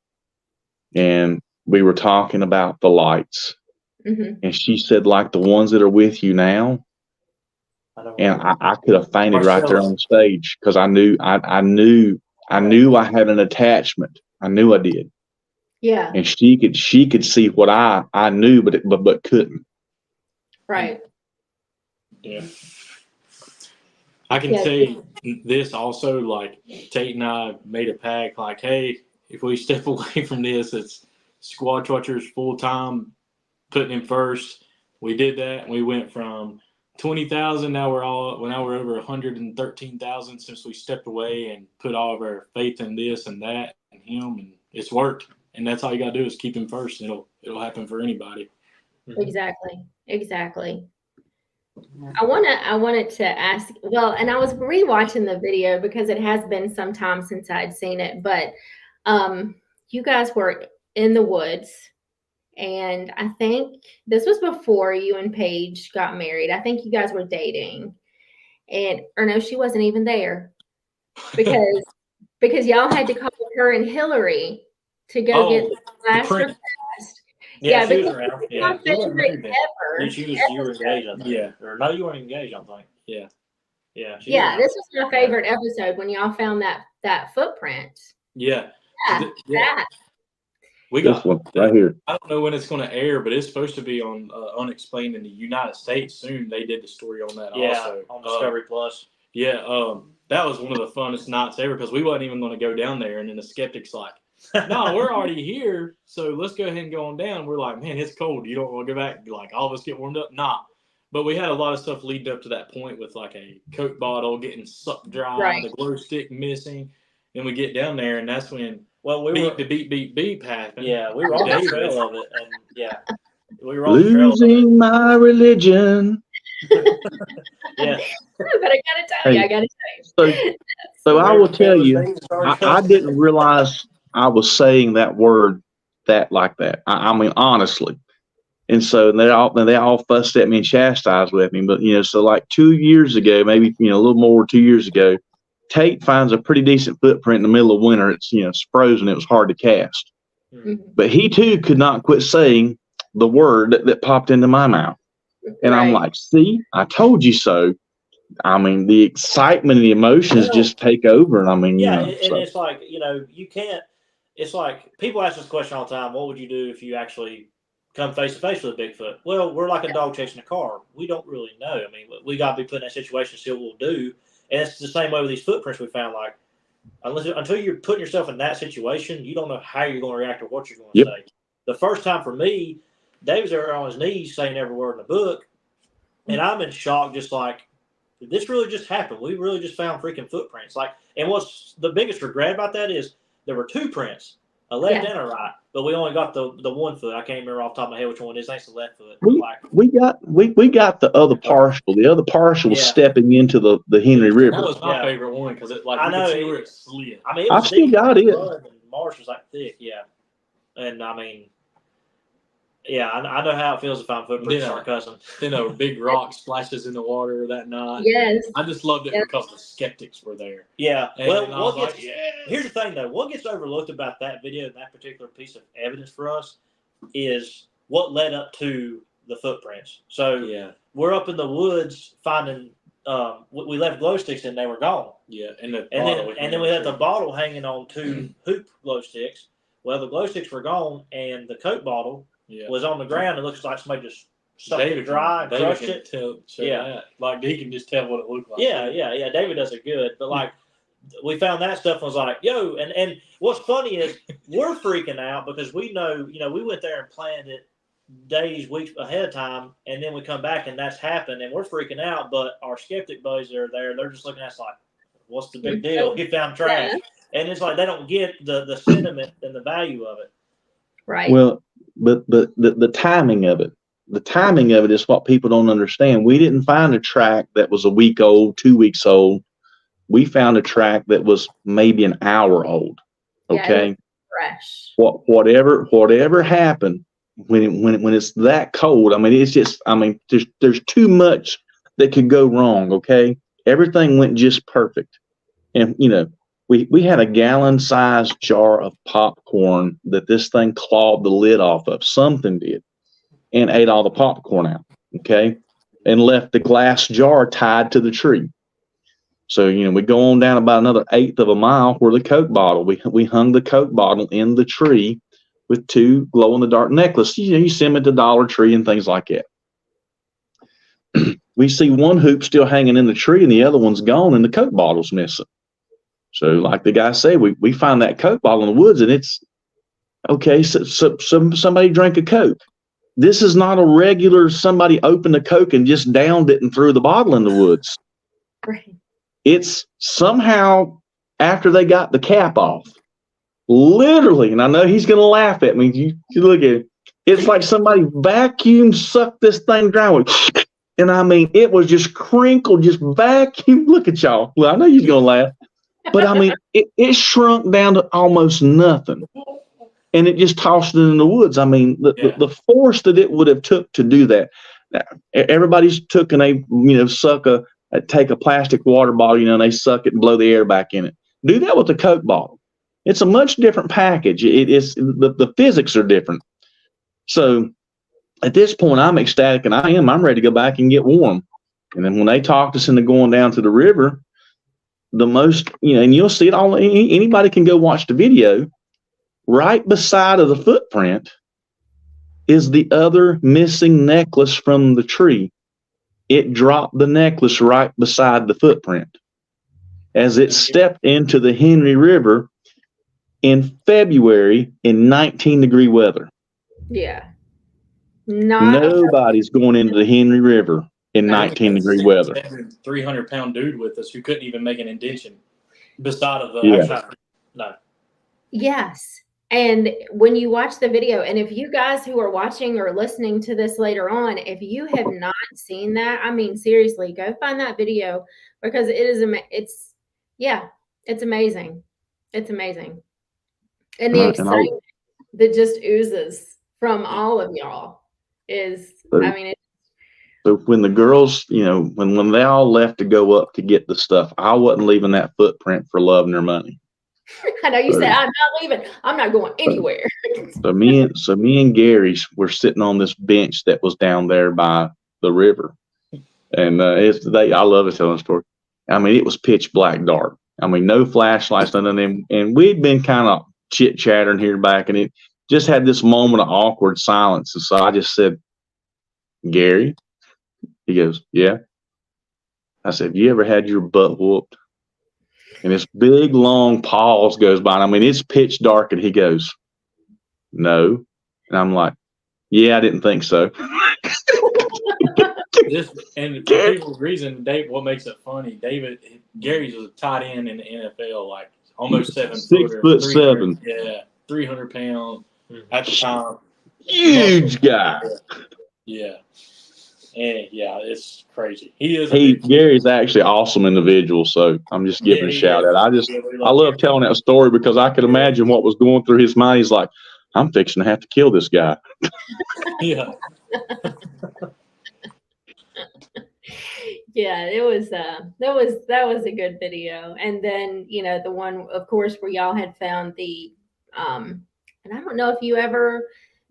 and we were talking about the lights. Mm-hmm. And she said, like the ones that are with you now. And I could have fainted right there on stage, because I knew I had an attachment. I knew I did. Yeah. And she could see what I knew, but couldn't. Right. Yeah. I can say this also, like Tate and I made a pact, like, hey, if we step away from this, it's Squatch Watchers full time, putting him first. We did that. We went from 20,000. Now we're over 113,000 since we stepped away and put all of our faith in this and that and him, and it's worked. And that's all you gotta do is keep him first. It'll happen for anybody. Exactly. I wanted to ask, well, and I was rewatching the video because it has been some time since I'd seen it, but you guys were in the woods, and I think this was before you and Paige got married. I think you guys were dating, or no, she wasn't even there because y'all had to call her and Hillary to go get the last request. Yeah, she because was around. it's Yeah, my favorite ever. you were engaged, I think. Yeah. Or no, you weren't engaged, I think. Yeah. Yeah. This was my favorite episode when y'all found that footprint. Yeah. That. We This got one right here. I don't know when it's going to air, but it's supposed to be on Unexplained in the United States soon. They did the story on that also. On Discovery Plus. Yeah, that was one of the funnest nights ever because we wasn't even going to go down there, and then the skeptic's like, no, we're already here, so let's go ahead and go on down. We're like, man, it's cold. You don't want to go back? Like, all of us get warmed up? Nah. But we had a lot of stuff leading up to that point with like a Coke bottle getting sucked dry, the glow stick missing. Then we get down there, and that's when beep happened. Yeah, we were on the trail of it, and we were on losing my religion. Yeah, but I gotta tell you. So I will tell you, I didn't realize I was saying that word like that. I mean, honestly. And so they all fussed at me and chastised with me. But, so like 2 years ago, maybe, a little more 2 years ago, Tate finds a pretty decent footprint in the middle of winter. It's, it's frozen. It was hard to cast. Mm-hmm. But he too could not quit saying the word that popped into my mouth. And I'm like, see, I told you so. I mean, the excitement and the emotions just take over. And I mean, it's like, you can't. It's like people ask this question all the time. What would you do if you actually come face to face with a Bigfoot? Well, we're like a dog chasing a car. We don't really know. I mean, we got to be put in that situation to see what we'll do. And it's the same way with these footprints we found. Like, until you're putting yourself in that situation, you don't know how you're going to react or what you're going to say. The first time for me, Dave's there on his knees saying every word in the book. And I'm in shock, just like, this really just happened. We really just found freaking footprints. Like, and what's the biggest regret about that is there were two prints, a left and a right, but we only got the one foot. I can't remember off the top of my head which one it is. I think it's the left foot. We got the other partial. The other partial was stepping into the Henry River. That was my favorite one because I know where it slid. I mean, I've still got it. And marsh was like thick, and I mean. Yeah, I know how it feels if I'm footprints start cussing. Then a big rock splashes in the water that night. Yes. I just loved it because the skeptics were there. Yeah. And here's the thing, though. What gets overlooked about that video and that particular piece of evidence for us is what led up to the footprints. So we're up in the woods finding we left glow sticks and they were gone. Yeah. And then we had the bottle hanging on two hoop glow sticks. Well, the glow sticks were gone and the Coke bottle was on the ground. It looks like somebody just sucked it dry and crushed it. Like he can just tell what it looked like. Yeah. David does it good. But like we found that stuff and was like, yo, and what's funny is we're freaking out because we know, we went there and planned it days, weeks ahead of time, and then we come back and that's happened and we're freaking out, but our skeptic buddies that are there, they're just looking at us like, what's the big deal? He found trash. And it's like they don't get the sentiment and the value of it. Right. Well, but the timing of it. The timing of it is what people don't understand. We didn't find a track that was a week old, 2 weeks old. We found a track that was maybe an hour old. Okay. Fresh. Whatever happened when it's that cold. I mean, it's just. I mean, there's too much that could go wrong. Okay. Everything went just perfect, and We had a gallon-sized jar of popcorn that this thing clawed the lid off of. Something did, and ate all the popcorn out. Okay, and left the glass jar tied to the tree. So we go on down about another 1/8 of a mile where the Coke bottle. We hung the Coke bottle in the tree with 2 glow-in-the-dark necklaces. You see them at the Dollar Tree and things like that. we see one hoop still hanging in the tree and the other one's gone and the Coke bottle's missing. So like the guy said, we find that Coke bottle in the woods and it's okay. So somebody drank a Coke. This is not a regular somebody opened a Coke and just downed it and threw the bottle in the woods. Right. It's somehow after they got the cap off, literally, and I know he's going to laugh at me. You look at it. It's like somebody vacuum sucked this thing dry. And I mean, it was just crinkled, just vacuum. Look at y'all. Well, I know you're going to laugh. But I mean, it shrunk down to almost nothing. And it just tossed it in the woods. I mean, the force that it would have took to do that. Now, everybody's took and they, take a plastic water bottle, and they suck it and blow the air back in it. Do that with a Coke bottle. It's a much different package. It is the physics are different. So at this point, I'm ecstatic, and I'm ready to go back and get warm. And then when they talked us into going down to the river, the most, and you'll see it all. Anybody can go watch the video. Right beside of the footprint is the other missing necklace from the tree. It dropped the necklace right beside the footprint as it stepped into the Henry River in February in 19-degree weather. Yeah. Nobody's going into the Henry River in 19-degree weather. 300-pound dude with us who couldn't even make an indention beside of the no. Yes. And when you watch the video, and if you guys who are watching or listening to this later on, if you have not seen that, I mean, seriously, go find that video because it's amazing. It's amazing. And the excitement that just oozes from all of y'all is, So when the girls, when they all left to go up to get the stuff, I wasn't leaving that footprint for love nor money. I know you said, I'm not leaving. I'm not going anywhere. So me and Gary were sitting on this bench that was down there by the river. And I love to tell the story. I mean, it was pitch black dark. I mean, no flashlights, nothing. And we'd been kind of chit-chattering here back, and it just had this moment of awkward silence. And so I just said, Gary? He goes, yeah. I said, have you ever had your butt whooped? And this big, long pause goes by. And I mean, it's pitch dark. And he goes, no. And I'm like, yeah, I didn't think so. And for people's reason, what makes it funny, Gary's was a tight end in the NFL, like almost 7 footer. 6'7". Yeah, 300 pounds at the time. Huge guy. Yeah. And it's crazy. Gary's actually an awesome individual, so I'm just giving a shout out. I love telling that story because I could imagine what was going through his mind. He's like, I'm fixing to have to kill this guy. Yeah. Yeah, it was that was a good video. And then, the one, of course, where y'all had found the and I don't know if you ever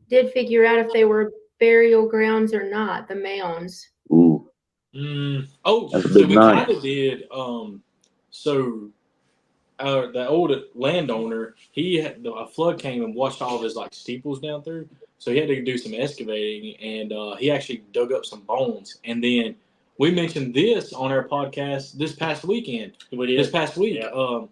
did figure out if they were burial grounds or not, the mounds. Ooh. So we kind of did. The old landowner, a flood came and washed all of his steeples down through, so he had to do some excavating, and he actually dug up some bones. And then we mentioned this on our podcast this past weekend. This past week, yeah.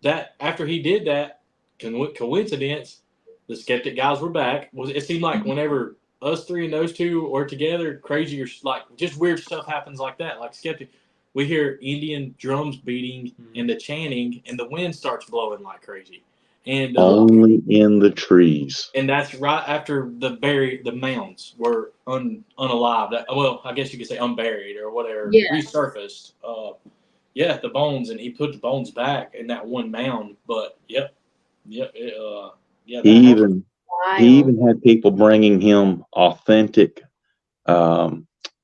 That after he did that, coincidence, the skeptic guys were back. It seemed like whenever us three and those two are together, crazy or just weird stuff happens like that. Like skeptic, we hear Indian drums beating and the chanting, and the wind starts blowing like crazy. And only in the trees. And that's right after the mounds were unalive. I guess you could say unburied or whatever, resurfaced. The bones, and he put the bones back in that one mound. But he even had people bringing him authentic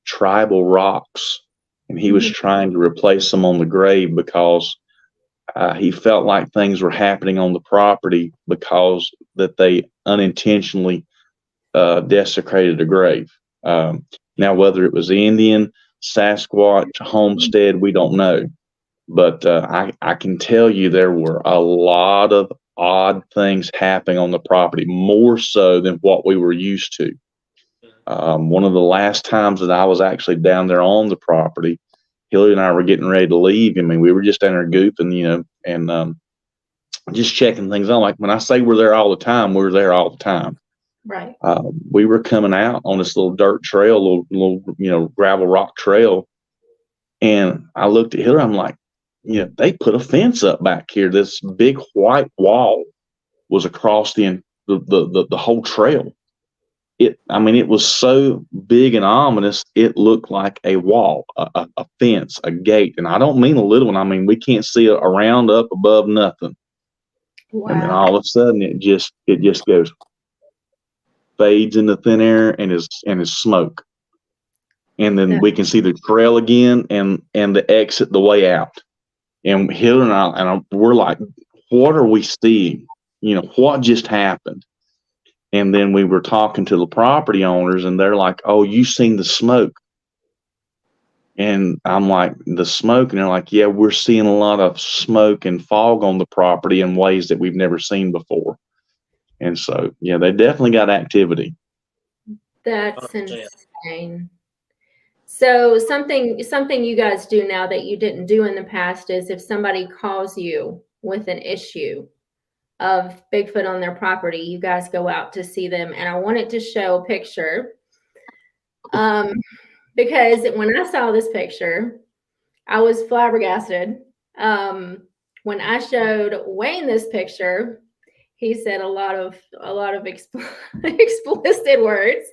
tribal rocks, and he was trying to replace them on the grave because he felt like things were happening on the property because that they unintentionally desecrated a grave. Now, whether it was Indian, Sasquatch, Homestead, we don't know. But I can tell you there were a lot of odd things happening on the property, more so than what we were used to. One of the last times that I was actually down there on the property, Hillary and I were getting ready to leave. I mean, we were just down there goofing, and just checking things on. Like when I say we're there all the time, we're there all the time. Right. We were coming out on this little dirt trail, little gravel rock trail. And I looked at Hillary, I'm like, they put a fence up back here. This big white wall was across the whole trail. It was so big and ominous, it looked like a wall, a fence, a gate. And I don't mean a little one. I mean, we can't see it around, up, above, nothing. Wow. And then all of a sudden it just goes, fades into thin air and is smoke. And then we can see the trail again and the exit, the way out. And Hillary and I, we're like, what are we seeing? What just happened? And then we were talking to the property owners, and they're like, oh, you seen the smoke? And I'm like, the smoke? And they're like, yeah, we're seeing a lot of smoke and fog on the property in ways that we've never seen before. And so, yeah, they definitely got activity. That's insane. So something you guys do now that you didn't do in the past is if somebody calls you with an issue of Bigfoot on their property, you guys go out to see them. And I wanted to show a picture because when I saw this picture, I was flabbergasted. When I showed Wayne this picture, he said a lot of explicit words.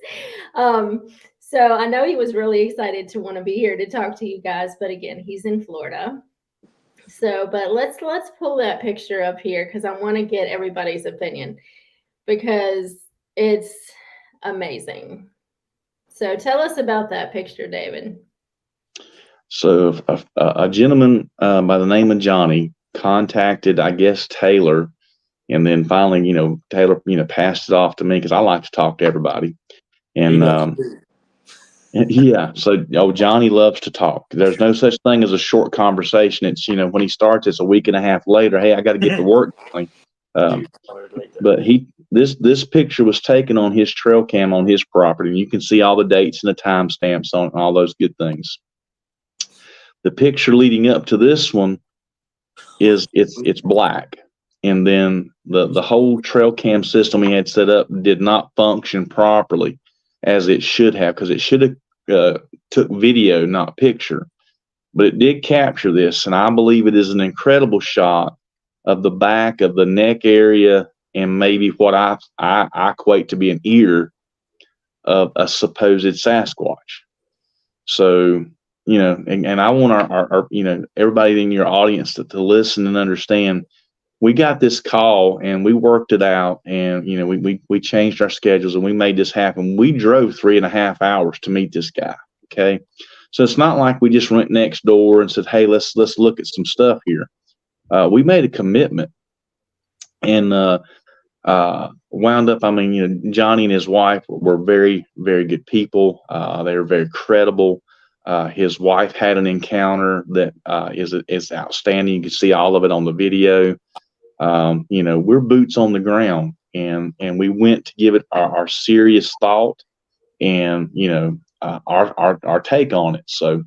So I know he was really excited to want to be here to talk to you guys, but again, he's in Florida. So, but let's pull that picture up here because I want to get everybody's opinion because it's amazing. So tell us about that picture, David. So a gentleman by the name of Johnny contacted, I guess, Taylor, and then finally, Taylor, passed it off to me because I like to talk to everybody. And yeah, so Johnny loves to talk. There's no such thing as a short conversation. It's when he starts, it's a week and a half later. Hey, I got to get to work. But this picture was taken on his trail cam on his property, and you can see all the dates and the timestamps on all those good things. The picture leading up to this one is it's black, and then the whole trail cam system he had set up did not function properly as it should have, because it should have took video, not picture. But it did capture this, and I believe it is an incredible shot of the back of the neck area and maybe what I equate to be an ear of a supposed Sasquatch. So, and I want our everybody in your audience to listen and understand. We got this call and we worked it out, and we changed our schedules and we made this happen. We drove 3.5 hours to meet this guy. Okay, so it's not like we just went next door and said, "Hey, let's look at some stuff here." We made a commitment, and wound up. Johnny and his wife were very, very good people. They were very credible. His wife had an encounter that is outstanding. You can see all of it on the video. We're boots on the ground, and we went to give it our serious thought and our take on it. So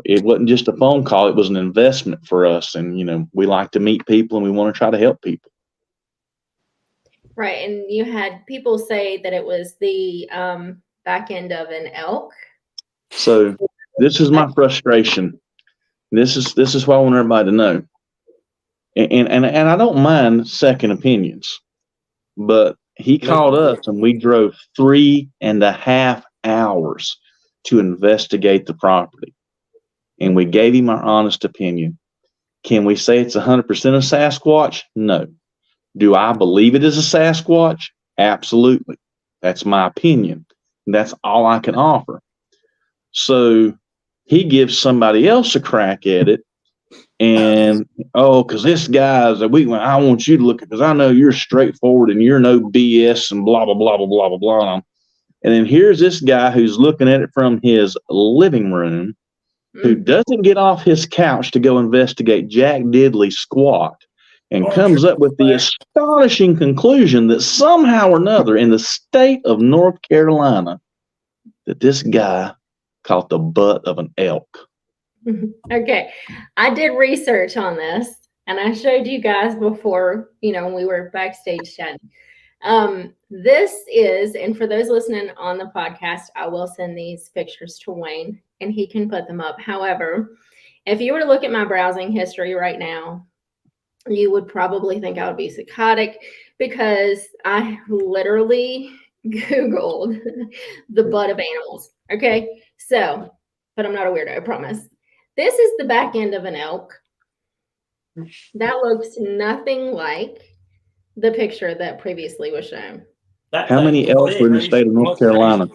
it wasn't just a phone call; it was an investment for us. And we like to meet people, and we want to try to help people. Right, and you had people say that it was the back end of an elk. So this is my frustration. This is what I want everybody to know. And I don't mind second opinions, but he called us and we drove 3.5 hours to investigate the property, and we gave him our honest opinion. Can we say it's 100% a Sasquatch? No. Do I believe it is a Sasquatch? Absolutely. That's my opinion. That's all I can offer. So he gives somebody else a crack at it. And because this guy's I want you to look at, because I know you're straightforward and you're no BS and blah blah blah blah blah blah blah. And then here's this guy who's looking at it from his living room, who doesn't get off his couch to go investigate Jack Diddley's squat, and comes up with the astonishing conclusion that somehow or another in the state of North Carolina, that this guy caught the butt of an elk. Okay. I did research on this and I showed you guys before, when we were backstage chatting. This is, and for those listening on the podcast, I will send these pictures to Wayne and he can put them up. However, if you were to look at my browsing history right now, you would probably think I would be psychotic because I literally Googled the butt of animals. Okay. So, but I'm not a weirdo, I promise. This is the back end of an elk. That looks nothing like the picture that previously was shown. How many elks were in the state of North Carolina?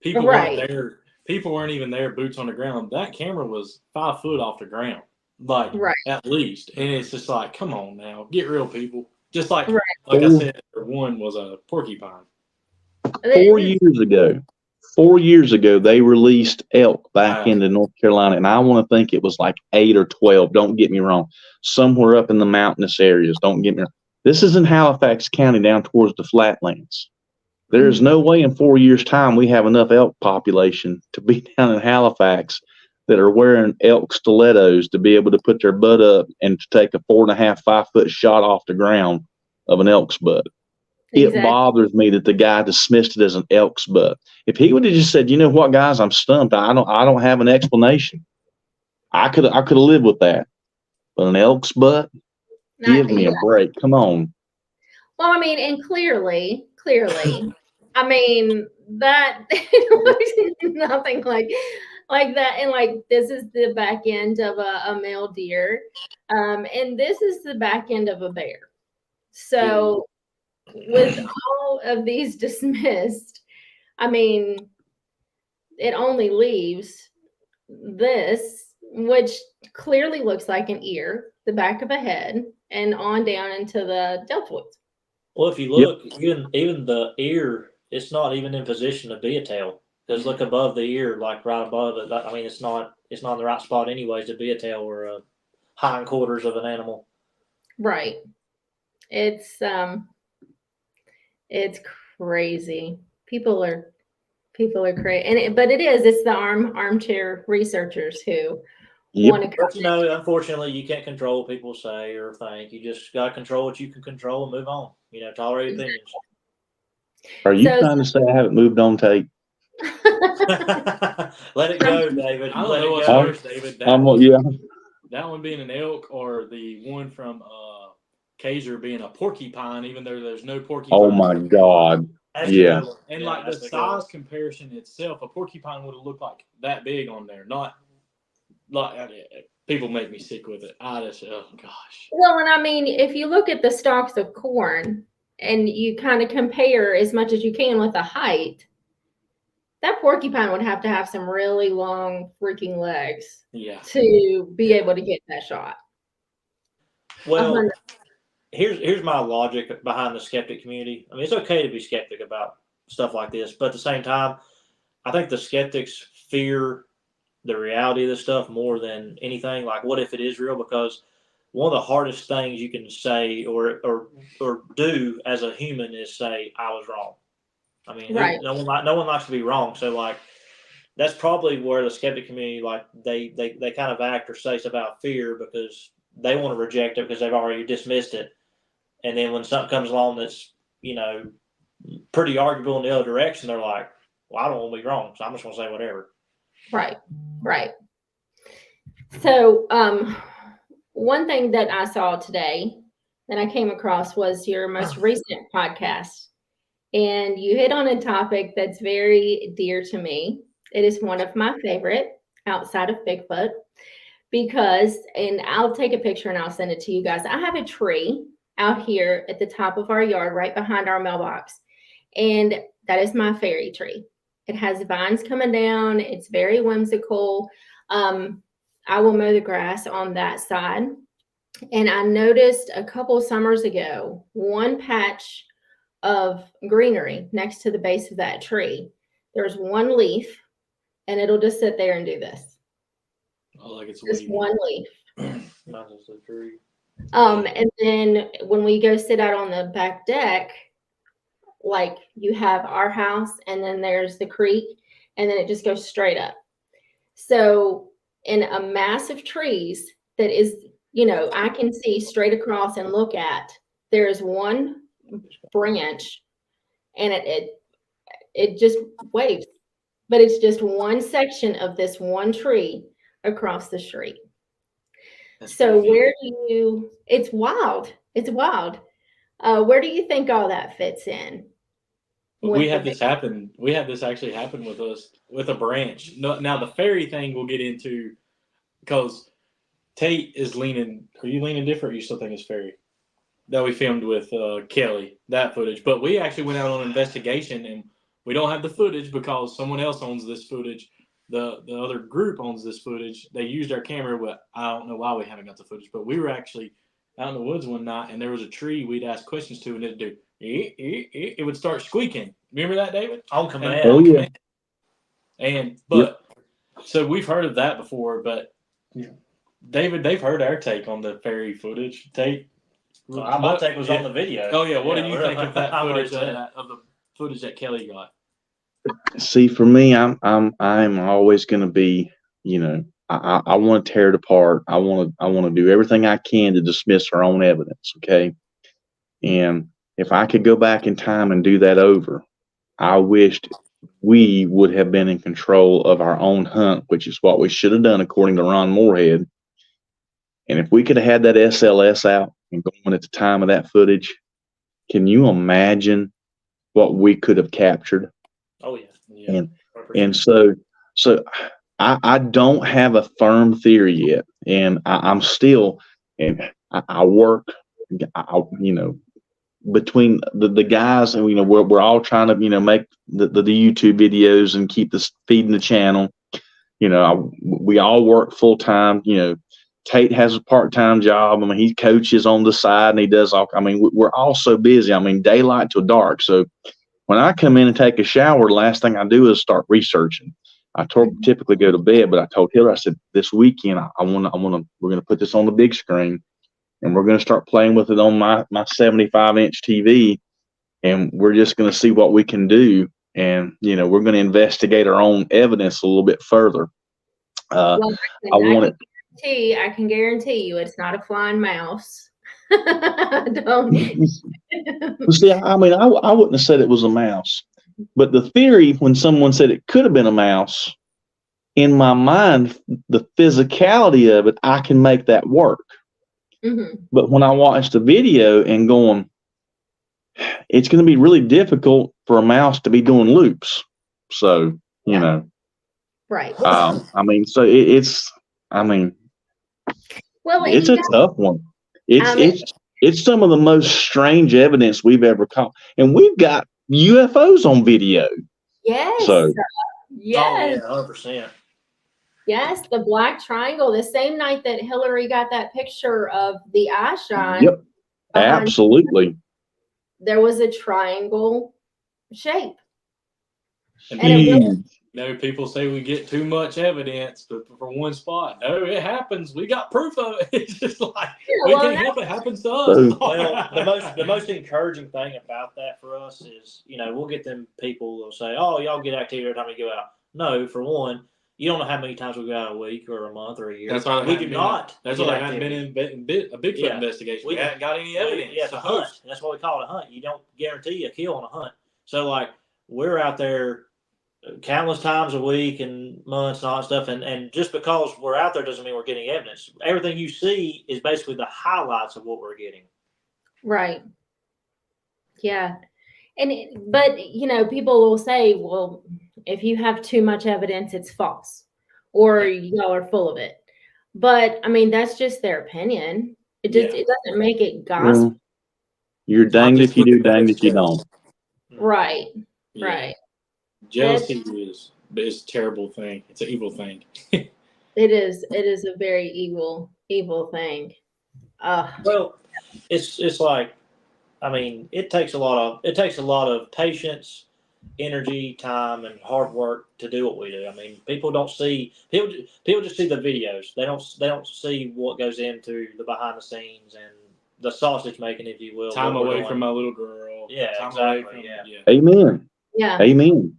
People Right. weren't there. People weren't even there, boots on the ground. That camera was 5 foot off the ground, like Right. at least. And it's just like, come on now, get real, people. Just like Right. I said, one was a porcupine. 4 years ago, they released elk back into North Carolina, and I want to think it was like 8 or 12. Don't get me wrong. Somewhere up in the mountainous areas. Don't get me wrong. This is in Halifax County, down towards the flatlands. There is no way in 4 years' time we have enough elk population to be down in Halifax that are wearing elk stilettos to be able to put their butt up and to take a 4.5, 5 foot shot off the ground of an elk's butt. Exactly. It bothers me that the guy dismissed it as an elk's butt. If he would have just said, "You know what, guys, I'm stumped. I don't have an explanation," I could have lived with that. But an elk's butt, give me a break. Come on. Well, I mean, and clearly, I mean, that looks nothing like that. And like, this is the back end of a male deer. And this is the back end of a bear. So with all of these dismissed, I mean, it only leaves this, which clearly looks like an ear, the back of a head, and on down into the deltoids. Well, if you look, even the ear, it's not even in position to be a tail. Just look above the ear, like right above it. I mean, it's not in the right spot anyways to be a tail or a hindquarters of an animal. Right. It's crazy. People are crazy, but it's the armchair researchers who want to. But unfortunately, you can't control what people say or think. You just got to control what you can control and move on. Tolerate opinions. Are you trying to say I haven't moved on tape? Let it go, David. I don't know what's worse, David. That one being an elk, or the one from Kaiser being a porcupine, even though there's no porcupine. Oh my God! Yeah. And like the size comparison itself, a porcupine would have looked like that big on there, not like. People make me sick with it. Oh gosh. Well, and I mean, if you look at the stalks of corn and you kind of compare as much as you can with the height, that porcupine would have to have some really long freaking legs to be able to get that shot. Well, here's my logic behind the skeptic community. I mean, it's okay to be skeptic about stuff like this, but at the same time, I think the skeptics fear the reality of this stuff more than anything. Like, what if it is real? Because one of the hardest things you can say or do as a human is say, I was wrong. I mean, no one likes to be wrong. So like, that's probably where the skeptic community, like they kind of act or say stuff about fear because they want to reject it because they've already dismissed it. And then when something comes along that's, pretty arguable in the other direction, they're like, well, I don't want to be wrong. So I'm just going to say whatever. Right. So, one thing that I saw today that I came across was your most recent podcast, and you hit on a topic that's very dear to me. It is one of my favorite outside of Bigfoot because, and I'll take a picture and I'll send it to you guys. I have a tree out here at the top of our yard, right behind our mailbox, and that is my fairy tree. It has vines coming down. It's very whimsical. I will mow the grass on that side. And I noticed a couple summers ago, one patch of greenery next to the base of that tree. There's one leaf, and it'll just sit there and do this. Oh, like it's just one leaf. Not just a tree. And then when we go sit out on the back deck, like you have our house and then there's the creek, and then it just goes straight up. So in a mass of trees that is, I can see straight across and look at, there is one branch, and it just waves, but it's just one section of this one tree across the street. So where do you, it's wild. It's wild. Where do you think all that fits in? We had this happen. We had this actually happen with us with a branch. Now the fairy thing we'll get into, because Tate is leaning. Are you leaning different? Or you still think it's fairy? That we filmed with Kelly, that footage. But we actually went out on an investigation, and we don't have the footage because someone else owns this footage. The other group owns this footage. They used our camera, but I don't know why we haven't got the footage. But we were actually out in the woods one night, and there was a tree we'd ask questions to, and it'd do. It would start squeaking. Remember that, David? On command. Oh, yeah. And so we've heard of that before, but David, they've heard our take on the fairy footage. Tate, my take was on the video. Oh yeah, what do you think of that footage of the footage that Kelly got? See, for me, I'm always going to be, I want to tear it apart. I want to do everything I can to dismiss our own evidence. Okay, and if I could go back in time and do that over, I wished we would have been in control of our own hunt, which is what we should have done according to Ron Moorhead. And if we could have had that SLS out and going at the time of that footage, can you imagine what we could have captured? Oh yeah. And so I don't have a firm theory yet, and I'm still, and I work, between the guys, and we're all trying to make the YouTube videos and keep this feeding the channel. We all work full time. Tate has a part-time job. I mean, he coaches on the side, and he does all. I mean, we're all so busy. I mean, daylight till dark. So when I come in and take a shower, the last thing I do is start researching. I typically go to bed, but I told Hillary, I said, this weekend we're going to put this on the big screen, and we're going to start playing with it on my 75-inch TV, and we're just going to see what we can do. And, we're going to investigate our own evidence a little bit further. I can guarantee you it's not a flying mouse. Don't. See, I mean, I wouldn't have said it was a mouse, but the theory, when someone said it could have been a mouse, in my mind, the physicality of it, I can make that work. Mm-hmm. But when I watched the video and going, it's going to be really difficult for a mouse to be doing loops. So, right. I mean, so it's a tough one. It's some of the most strange evidence we've ever caught, and we've got UFOs on video. Yes. So, yes. 100%. Yes, the black triangle. The same night that Hillary got that picture of the eye shine. Yep. Absolutely. There was a triangle shape. And people say we get too much evidence for one spot. No, it happens. We got proof of it. It's just like we can't help it. It happens to us. Well, the most encouraging thing about that for us is, we'll get them people that'll say, "Oh, y'all get activity every time you go out." No, for one, you don't know how many times we go out a week or a month or a year. That's why we do not. That's why I haven't been in a Bigfoot investigation. We haven't got any evidence. Yeah, it's a hunt. That's why we call it a hunt. You don't guarantee a kill on a hunt. So, like, we're out there countless times a week and months and all that stuff, and just because we're out there doesn't mean we're getting evidence. Everything you see is basically the highlights of what we're getting. Right. Yeah. But people will say, well, if you have too much evidence, it's false, or y'all are full of it. But I mean, that's just their opinion. It doesn't make it gospel. Well, you're danged if you do, danged if you don't. Right. Yeah. Right. Jealousy is a terrible thing. It's an evil thing. It is a very evil thing. Well, it's like, I mean, it takes a lot of patience, energy, time, and hard work to do what we do. I mean, people just see the videos. They don't see what goes into the behind the scenes and the sausage making, if you will. Time away from my little girl. Yeah, time exactly. Amen. Yeah. Amen.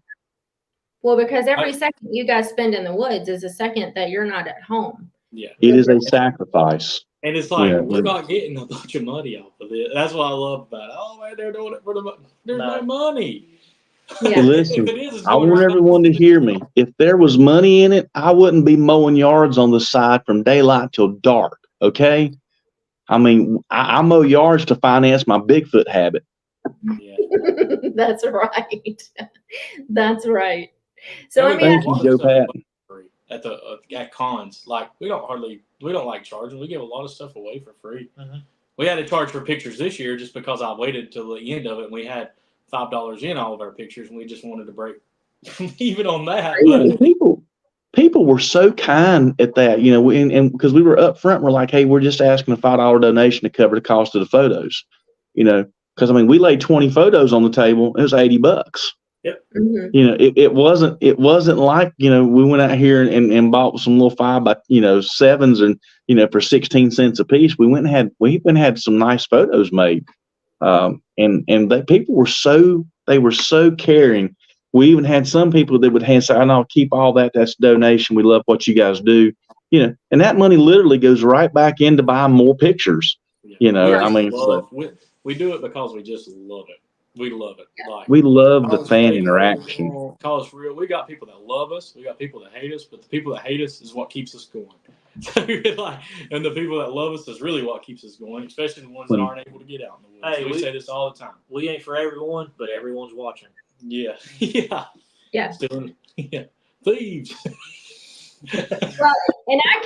Well, because every second you guys spend in the woods is a second that you're not at home. Yeah. It is a sacrifice. And it's like, Yeah. we're not getting a bunch of money off of it. That's what I love about it. Oh, man, they're doing it for the money. There's no money. Yeah. Hey, listen, If it is, it's I going want right everyone to back hear me. If there was money in it, I wouldn't be mowing yards on the side from daylight till dark. Okay? I mean, I mow yards to finance my Bigfoot habit. Yeah. That's right. That's right. So And let we me give Thank a you, lot Joe of stuff Pat. away for free at cons. Like, we don't like charging. We give a lot of stuff away for free. Mhm. We had to charge for pictures this year just because I waited till the end of it, and we had $5 in all of our pictures, and we just wanted to break even on that. But People were so kind at that, you know, and because we were up front, we're like, hey, we're just asking a $5 donation to cover the cost of the photos, you know, because I mean, we laid 20 photos on the table. It was $80. Mhm. You know, it wasn't like, you know, we went out here and bought some little 5x7s and, you know, for 16 cents a piece. We went and had some nice photos made. And people were so caring. We even had some people that would say, "I know, keep all that. That's a donation. We love what you guys do." You know, and that money literally goes right back into buying more pictures. yeah, You know, I mean, we do it because we just love it. We love it. Like, we love the call us fan fake, interaction. call us real. We got people that love us. We got people that hate us, but the people that hate us is what keeps us going. So like, and the people that love us is really what keeps us going, especially the ones that aren't able to get out in the woods. Hey, we say this all the time. We ain't for everyone, but everyone's watching. Yeah, yeah, Yeah. Still, yeah. Thieves. Well, and I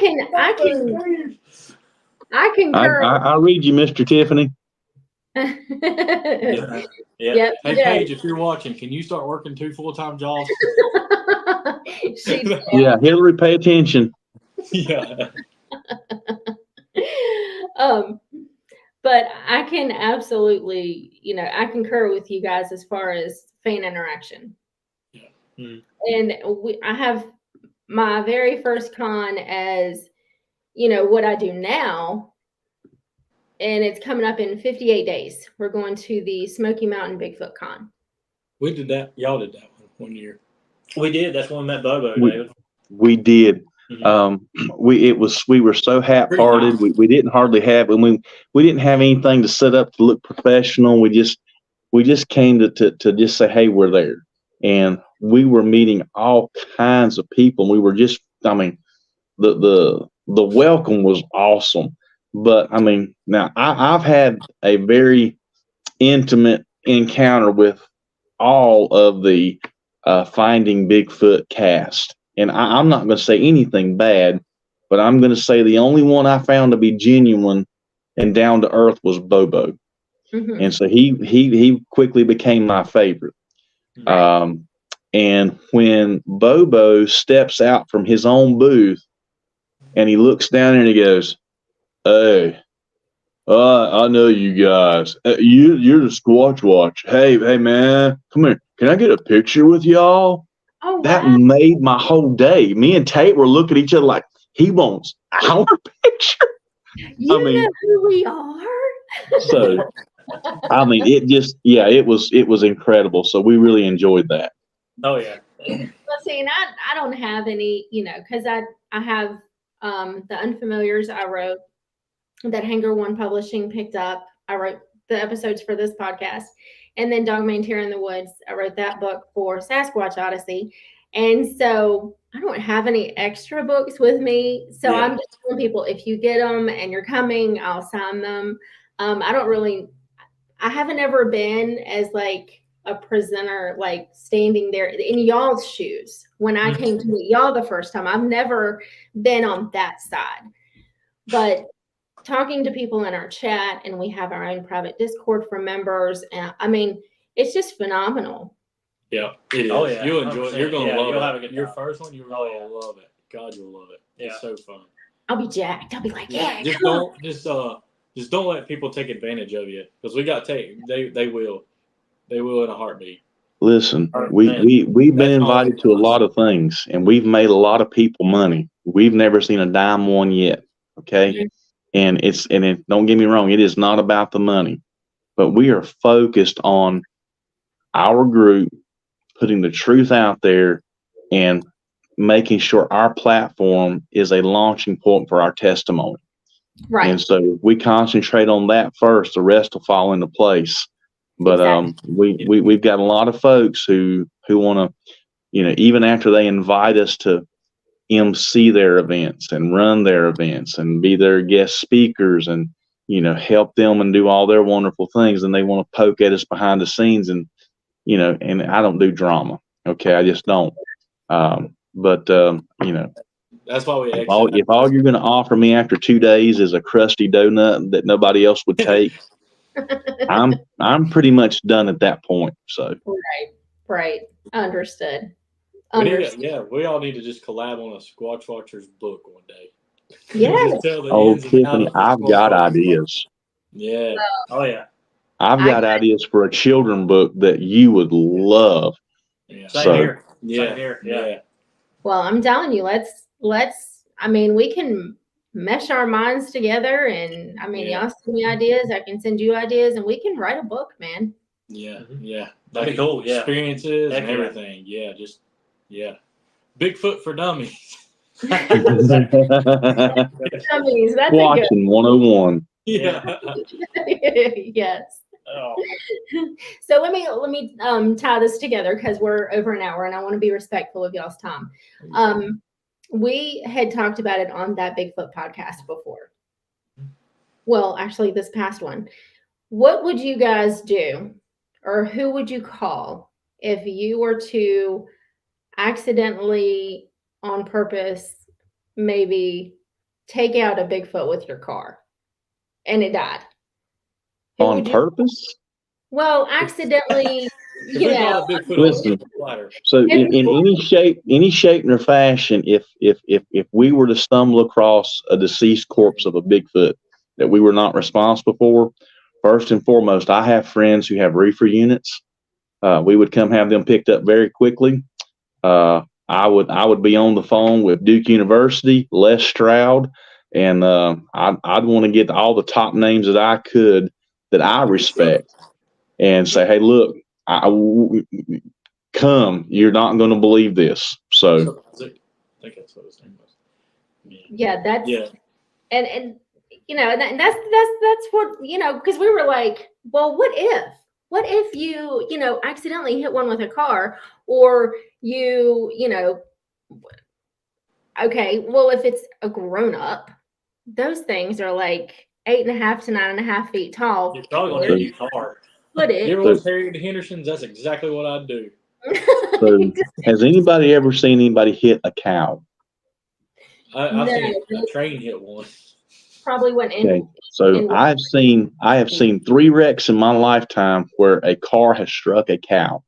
concur. I read you, Mr. Tiffany. Yeah. Yep, Hey, Paige, if you're watching, can you start working 2 full-time jobs? Yeah, Hillary, pay attention. Yeah. But I can absolutely, you know, I concur with you guys as far as fan interaction. Yeah. Mm. And I have my very first con as, you know, what I do now, and it's coming up in 58 days. We're going to the Smoky Mountain Bigfoot Con. We did that. Y'all did that one year. We did. That's when we met Bobo, David. We did. Mm-hmm. We were so half-hearted. We didn't hardly have, we didn't have anything to set up to look professional. We just came to just say, hey, we're there. And we were meeting all kinds of people. We were just, I mean, the welcome was awesome. But I mean, now I've had a very intimate encounter with all of the Finding Bigfoot cast. And I'm not going to say anything bad, but I'm going to say the only one I found to be genuine and down to earth was Bobo. Mm-hmm. And so he quickly became my favorite. Right. And when Bobo steps out from his own booth and he looks down and he goes, hey, I know you guys. You're the Squatch Watch. Hey, man, come here. Can I get a picture with y'all? Oh, wow. That made my whole day. Me and Tate were looking at each other like, he wants our picture. You know who we are. So, I mean, it was incredible. So we really enjoyed that. Oh yeah. Well, see, and I don't have any, you know, because I have the Unfamiliars I wrote that Hanger One Publishing picked up. I wrote the episodes for this podcast. And then Dogman in the Woods, I wrote that book for Sasquatch Odyssey. And so I don't have any extra books with me. So I'm just telling people, if you get them and you're coming, I'll sign them. I haven't ever been as like a presenter, like standing there in y'all's shoes when I came to meet y'all the first time. I've never been on that side. But talking to people in our chat, and we have our own private Discord for members. And I mean, it's just phenomenal. Yeah, it is. Oh, yeah. You'll enjoy it. You're going to love you'll it. have a good Your time. first one, you're going to love it. God, you'll love it. Yeah. It's so fun. I'll be jacked. I'll be like, yeah, Just don't let people take advantage of you, because they will in a heartbeat. Listen, we've been invited to a lot of things, and we've made a lot of people money. We've never seen a dime one yet. Okay. Mm-hmm. And don't get me wrong, it is not about the money, but we are focused on our group, putting the truth out there and making sure our platform is a launching point for our testimony. Right. And so if we concentrate on that first, the rest will fall into place. But Exactly. we've got a lot of folks who want to, even after they invite us to MC their events and run their events and be their guest speakers and, help them and do all their wonderful things, and they want to poke at us behind the scenes, and, and I don't do drama. Okay. I just don't. But that's why we if all you're going to offer me after 2 days is a crusty donut that nobody else would take, I'm pretty much done at that point. So right, understood. We all need to just collab on a Squatch Watchers book one day. Yeah. Tiffany, I've got ideas. Yeah. Oh yeah. I've got ideas for a children book that you would love. Yeah. Same here. Yeah. Well, I'm telling you, let's. I mean, we can mesh our minds together, and y'all send me ideas. I can send you ideas, and we can write a book, man. Yeah. That'd be cool. Yeah. Experiences and everything. Yeah. Bigfoot for dummies. Dummies, that's Watching 101. Yeah. Yes. Oh. So let me tie this together, because we're over an hour and I want to be respectful of y'all's time. We had talked about it on that Bigfoot podcast before. Well, actually this past one. What would you guys do, or who would you call if you were to accidentally, on purpose, maybe take out a Bigfoot with your car and it died? On purpose? Well, accidentally, Listen, so in any shape or fashion, if we were to stumble across a deceased corpse of a Bigfoot that we were not responsible for, first and foremost, I have friends who have reefer units. We would come have them picked up very quickly. I would be on the phone with Duke University, Les Stroud, and I'd want to get all the top names that I could that I respect, and say, hey, look, come, you're not going to believe this. So I think that's what his name was. Yeah, that's and and that's what, because we were like, well, what if you accidentally hit one with a car, or okay, well, if it's a grown up, those things are like 8.5 to 9.5 feet tall. You're probably going to hit your car. You ever watch Harry the Hendersons? That's exactly what I'd do. So, has anybody ever seen anybody hit a cow? I've seen a train hit one. Probably went in. Okay. So I have seen 3 wrecks in my lifetime where a car has struck a cow.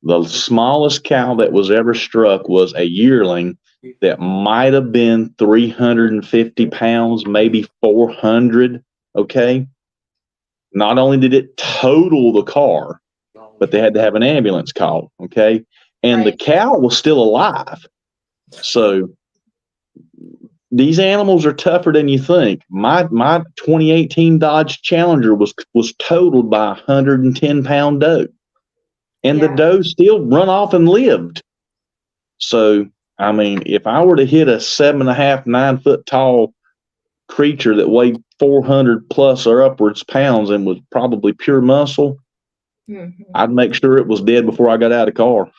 The smallest cow that was ever struck was a yearling that might have been 350 pounds, maybe 400. Okay. Not only did it total the car, but they had to have an ambulance called. Okay. And the cow was still alive. So these animals are tougher than you think. My 2018 Dodge Challenger was totaled by a 110-pound doe. And the doe still run off and lived. So, I mean, if I were to hit a 7.5, 9 foot tall creature that weighed 400 plus or upwards pounds and was probably pure muscle, I'd make sure it was dead before I got out of the car.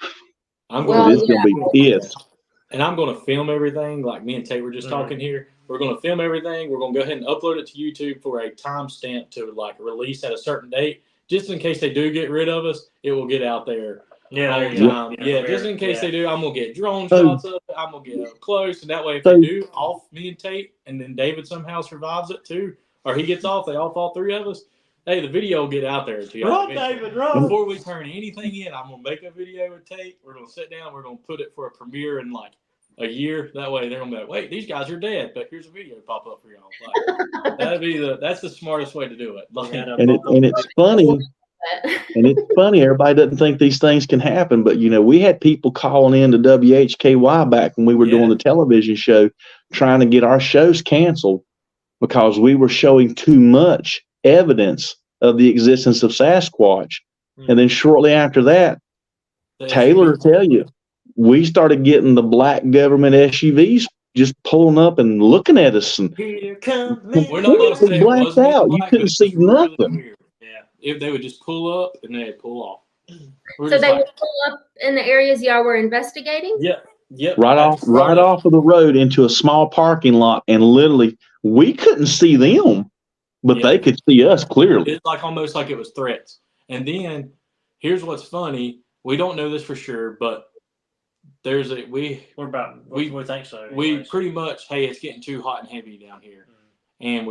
It's going to be pissed. And I'm going to film everything, like me and Tate were just talking here. We're going to film everything. We're going to go ahead and upload it to YouTube for a timestamp to like release at a certain date. Just in case they do get rid of us, it will get out there. Just in case they do, I'm going to get drone shots of it. I'm going to get up close. And that way, if they do off me and Tate, and then David somehow survives it too, or he gets off, they off all 3 of us, hey, the video will get out there to y'all. Run, David, run. Before we turn anything in, I'm going to make a video with Tate. We're going to sit down. We're going to put it for a premiere in like a year. That way they're going to be like, wait, these guys are dead, but here's a video pop up for y'all. Like, that's the smartest way to do it. Like, and it's funny. And it's funny, everybody doesn't think these things can happen, but we had people calling in to WHKY back when we were doing the television show, trying to get our shows canceled because we were showing too much evidence of the existence of Sasquatch. And then shortly after that, Taylor will tell you, we started getting the black government SUVs just pulling up and looking at us, and Here come We're not going to say it blacked wasn't out. You black, couldn't but it see was really nothing. weird. Yeah, if they would just pull up and they'd pull off. We're So just they like, would pull up in the areas y'all were investigating? Yep. Right off of the road into a small parking lot, and literally we couldn't see them, but they could see us clearly. it's like almost like it was threats. And then here's what's funny: we don't know this for sure, but there's a we think so. we pretty much, hey, it's getting too hot and heavy down here, and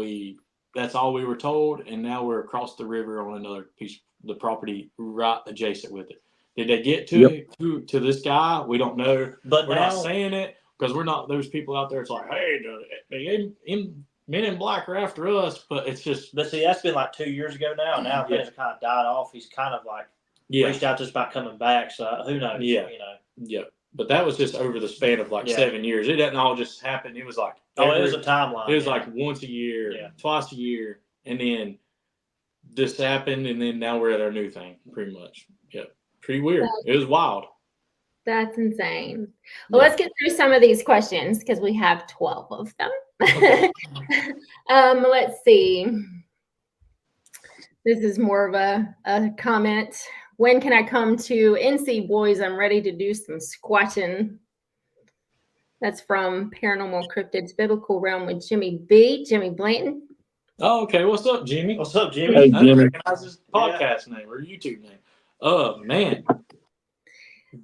that's all we were told. And now we're across the river on another piece of the property right adjacent with it. Did they get to this guy? We don't know. But we're now, not saying it because we're not those people out there. It's like, hey, men in black are after us, but it's just. But see, that's been like 2 years ago now. Now things have kind of died off. He's kind of like reached out to us about coming back. So who knows? Yeah. Yeah. But that was just over the span of like 7 years. It didn't all just happen. It was like it was a timeline. It was like once a year, twice a year, and then this happened, and then now we're at our new thing, pretty much. Yep. Pretty weird. It was wild. That's insane. Well, let's get through some of these questions because we have 12 of them. Okay. Let's see. This is more of a comment. When can I come to NC, boys? I'm ready to do some squatching. That's from Paranormal Cryptids Biblical Realm with Jimmy Blanton. Oh, okay. What's up, Jimmy? What's up, Jimmy? Hey, I didn't Jimmy. recognize his podcast name or YouTube name. Oh, man.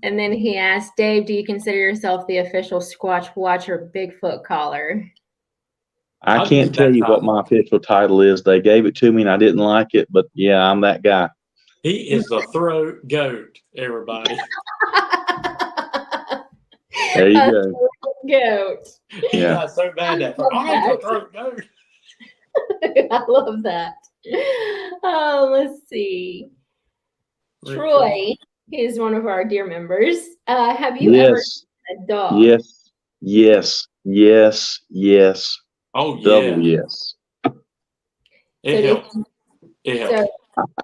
And then he asked, Dave, do you consider yourself the official Squatch Watcher Bigfoot caller? I can't tell you what my official title is. They gave it to me and I didn't like it, but yeah, I'm that guy. He is the throat goat, everybody. There you go. Goat. He got so bad that I'm the throat goat. I love that. Let's see. Troy is one of our dear members. Have you ever seen a dog? Yes. Oh, yeah. Double yes. It helps. It helps.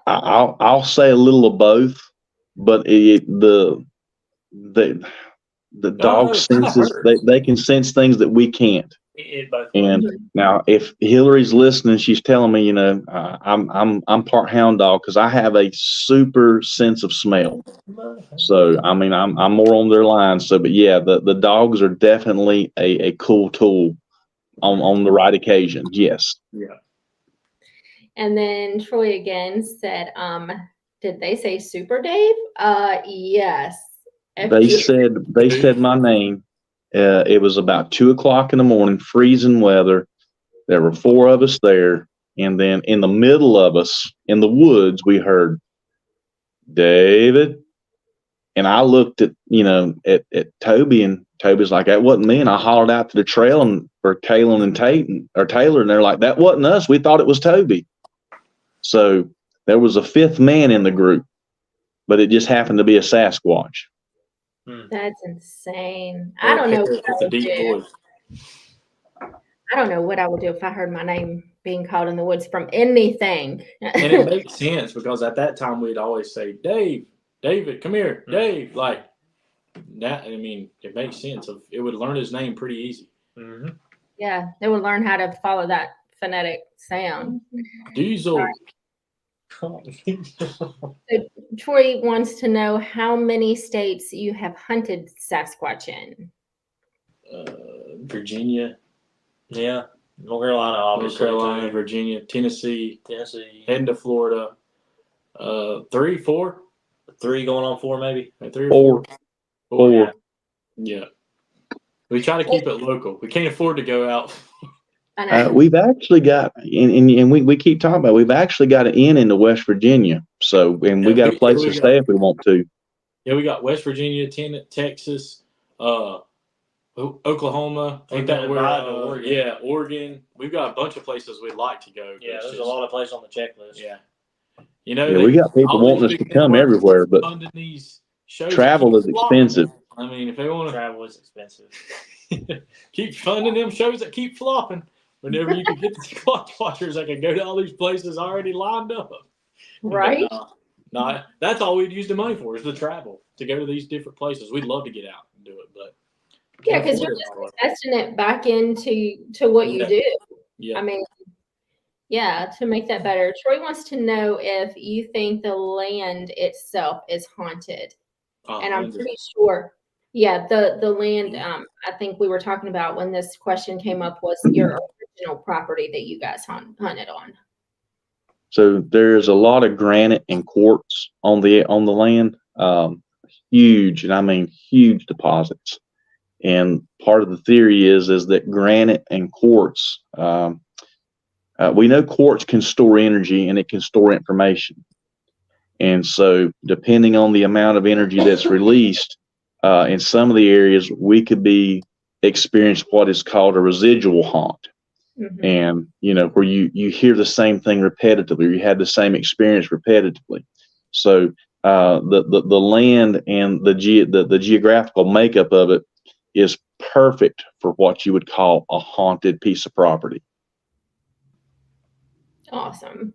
I'll say a little of both, but the dog senses, they can sense things that we can't. And now, if Hillary's listening, she's telling me, I'm part hound dog because I have a super sense of smell. So I mean, I'm more on their line. So, but yeah, the dogs are definitely a cool tool on the right occasion. Yes. Yeah. And then Troy again said, did they say Super Dave? Yes. They said my name. It was about 2:00 in the morning, freezing weather. There were 4 of us there. And then in the middle of us in the woods, we heard David. And I looked at Toby, and Toby's like, that wasn't me. And I hollered out to the trail for Kaylin and Taylor. And they're like, that wasn't us. We thought it was Toby. So there was a 5th man in the group, but it just happened to be a Sasquatch. That's insane. I don't know what I would do. I don't know what I would do if I heard my name being called in the woods from anything. And it makes sense because at that time we'd always say, David, come here, Dave. Like that. I mean, it makes sense. It would learn his name pretty easy. Mm-hmm. Yeah, they would learn how to follow that phonetic sound. Diesel. So Troy wants to know how many states you have hunted Sasquatch in. Virginia. Yeah. North Carolina, obviously. North Carolina, Virginia, Tennessee, heading to Florida. 3, 4? 3 going on 4, maybe. 3 or 4. Yeah. We try to keep it local. We can't afford to go out. We've actually got, and we keep talking about, we've actually got an inn into West Virginia. So, and we got a place to stay if we want to. Yeah, we got West Virginia, Texas, Oklahoma. Ain't that where? Oregon. Yeah, Oregon. We've got a bunch of places we'd like to go. Yeah, there's a lot of places on the checklist. Yeah. We got people wanting us to come everywhere, but travel is expensive. I mean, if they want to. Travel is expensive. Keep funding them shows that keep flopping. Whenever you can get the Squatch Watchers that can go to all these places already lined up. Right. No, that's all we'd use the money for is the travel. to go to these different places. We'd love to get out and do it, but Yeah, can't because afford you're it just all the way. investing it back into what you Yeah. do. Yeah. I mean, yeah, to make that better. Troy wants to know if you think the land itself is haunted. And I'm 100. pretty sure, yeah, the land I think we were talking about when this question came up was your original property that you guys hunted on. So there's a lot of granite and quartz on the land, huge, and I mean huge deposits. And part of the theory is that granite and quartz, we know quartz can store energy and it can store information. And so depending on the amount of energy that's released, in some of the areas, we could be experience what is called a residual haunt. Mm-hmm. And, you know, where you hear the same thing repetitively, or you have the same experience repetitively. So the land and the geographical makeup of it is perfect for what you would call a haunted piece of property. Awesome.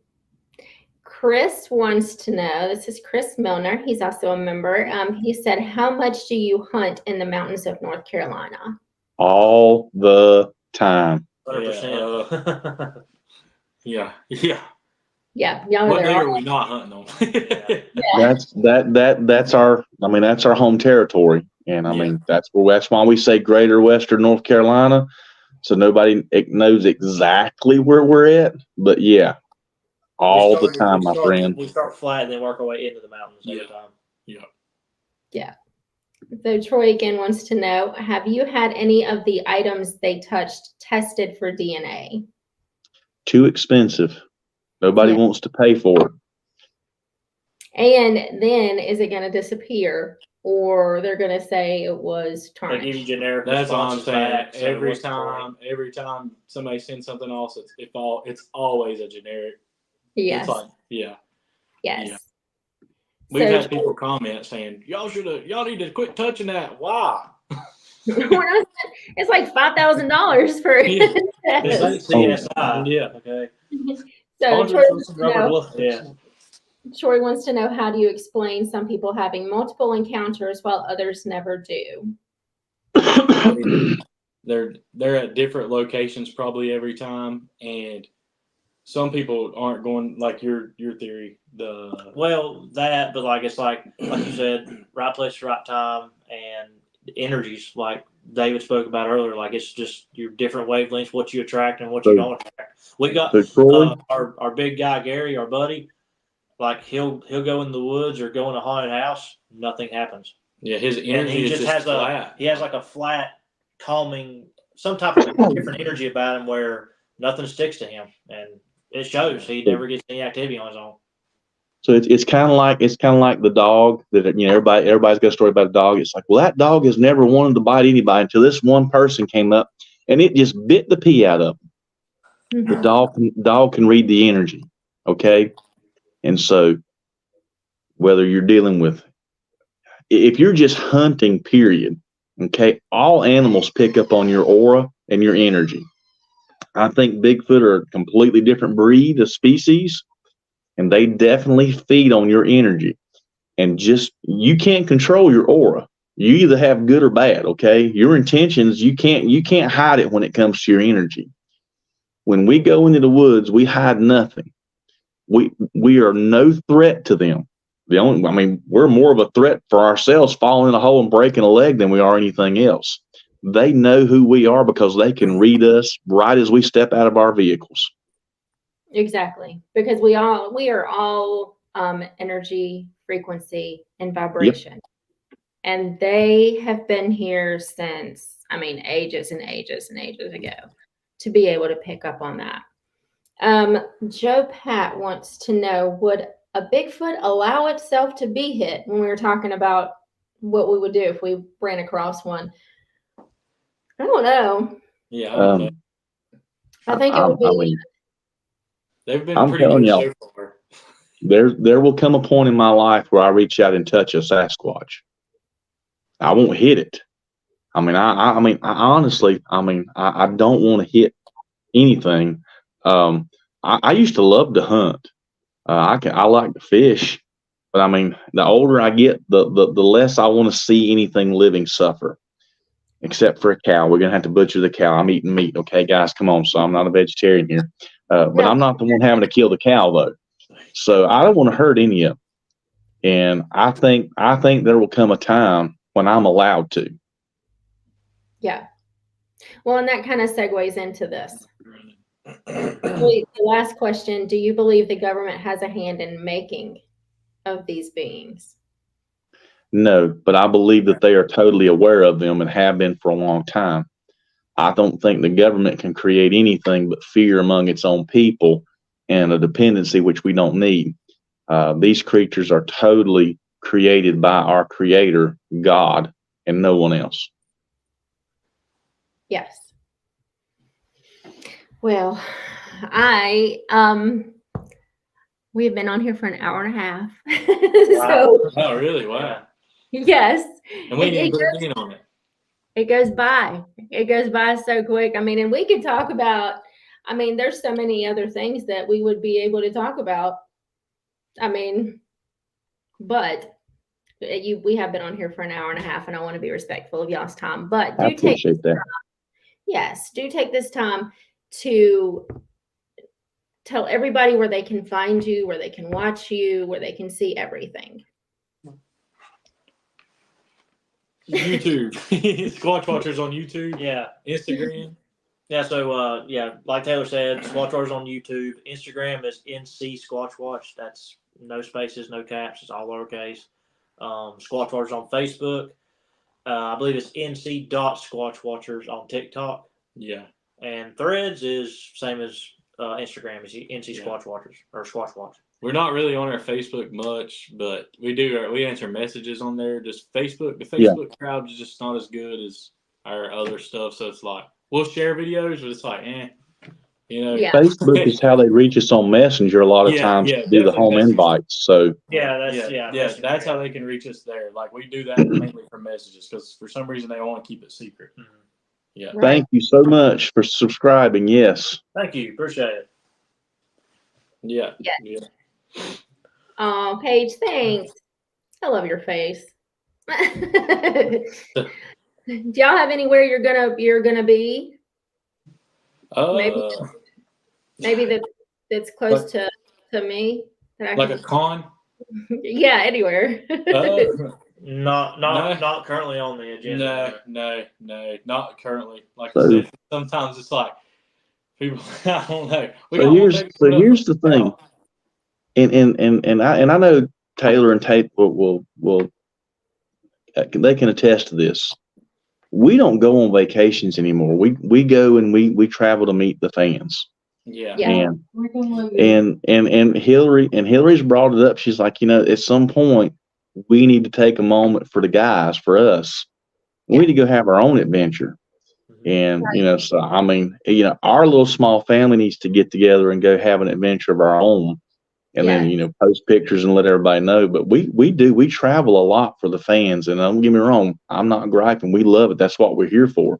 Chris wants to know, this is Chris Milner. He's also a member. He said, how much do you hunt in the mountains of North Carolina? All the time. 100%. Yeah. Yeah, y'all are What there day all are we not hunting on? That's our home territory. And I mean, that's why we say greater Western North Carolina. So nobody knows exactly where we're at, but yeah, all the time, my friend. We start flat and then work our way into the mountains every time. Yeah. So Troy again wants to know, have you had any of the items they touched tested for DNA? Too expensive. Nobody wants to pay for it. And then is it going to disappear, or they're going to say it was They give you tarnished? generic That's what I'm responses saying. back, so Every what's the point? time somebody sends something else, it's always a generic. Yes. It's like, yeah. Yes. Yeah. We've had people comment saying, y'all need to quit touching that. Why? It's like $5,000 for Yeah. This ain't CSI. Yeah. Okay. So Troy wants to know, Yeah. Troy wants to know, how do you explain some people having multiple encounters while others never do? They're at different locations probably every time, and some people aren't going like your theory. But like it's like you said, right place, right time, and energies like David spoke about earlier. Like it's just your different wavelengths, what you attract and what you don't attract. We got our big guy Gary, our buddy. Like he'll go in the woods or go in a haunted house, nothing happens. Yeah, his energy and he just has flat. He has like a flat, calming, some type of different energy about him where nothing sticks to him, and it shows. He never gets any activity on his own. So it's kind of like the dog that everybody's got a story about a dog. It's like, well, that dog has never wanted to bite anybody until this one person came up and it just bit the pee out of him. Mm-hmm. The dog can read the energy, okay? And so whether you're dealing with, if you're just hunting, period, okay, all animals pick up on your aura and your energy. I think Bigfoot are a completely different breed of species, and they definitely feed on your energy. And you can't control your aura. You either have good or bad, okay? Your intentions, you can't hide it when it comes to your energy. When we go into the woods, we hide nothing. We are no threat to them. We're more of a threat for ourselves falling in a hole and breaking a leg than we are anything else. They know who we are because they can read us right as we step out of our vehicles. Exactly, because we are all energy, frequency, and vibration. Yep. And they have been here since, ages and ages and ages ago to be able to pick up on that. Joe Pat wants to know, would a Bigfoot allow itself to be hit, when we were talking about what we would do if we ran across one? I don't know. Yeah, I don't know. I think it would be. They've been pretty good so far. There will come a point in my life where I reach out and touch a Sasquatch. I won't hit it. I honestly, I don't want to hit anything. I used to love to hunt. I like to fish, But I mean, the older I get, the less I want to see anything living suffer, except for a cow. We're going to have to butcher the cow. I'm eating meat. Okay, guys, come on. So I'm not a vegetarian here. But I'm not the one having to kill the cow, though. So I don't want to hurt any of them. And I think there will come a time when I'm allowed to. Yeah. Well, and that kind of segues into this. The last question, do you believe the government has a hand in making of these beings? No, but I believe that they are totally aware of them and have been for a long time. I don't think the government can create anything but fear among its own people and a dependency which we don't need. These creatures are totally created by our creator, God, and no one else. Yes. Well, we have been on here for an hour and a half. So, oh, really? Wow. Yes. And we didn't put in on it. It goes by. It goes by so quick. I mean, and we could talk about, I mean, there's so many other things that we would be able to talk about. I mean, but we have been on here for an hour and a half, and I want to be respectful of y'all's time. But I appreciate that. Yes, do take this time to tell everybody where they can find you, where they can watch you, where they can see everything. YouTube. Squatch Watchers on YouTube. Yeah. Instagram. Yeah, so like Taylor said, Squatch Watchers on YouTube. Instagram is NC Squatch Watch. That's no spaces, no caps. It's all lowercase. Squatch Watchers on Facebook. I believe it's NC.Squatch Watchers on TikTok. Yeah. And Threads is same as Instagram is NC Squatch Watchers or Squatch Watch. We're not really on our Facebook much, but we answer messages on there. Just Facebook. The Facebook crowd is just not as good as our other stuff. So it's like we'll share videos, but it's like, you know. Yeah. Facebook is how they reach us on Messenger a lot of times to do the home invites. So that's how they can reach us there. Like we do that mainly for messages because for some reason they want to keep it secret. Mm-hmm. Yeah. Right. Thank you so much for subscribing. Yes. Thank you. Appreciate it. Yeah. Yes. Yeah. Oh, Paige, thanks. I love your face. Do y'all have anywhere you're gonna be? Maybe that's close to me. That I like can, a con? Yeah, anywhere. Not currently on the agenda. No, not currently. Like I said, sometimes it's like people. I don't know. Here's the thing, and I know Taylor and Tate will they can attest to this. We don't go on vacations anymore. We go and we travel to meet the fans. Yeah. And Hillary's brought it up. She's like, at some point we need to take a moment for the guys, for us. We need to go have our own adventure. And so I mean, our little small family needs to get together and go have an adventure of our own. And then, post pictures and let everybody know. But we travel a lot for the fans. And don't get me wrong, I'm not griping. We love it. That's what we're here for.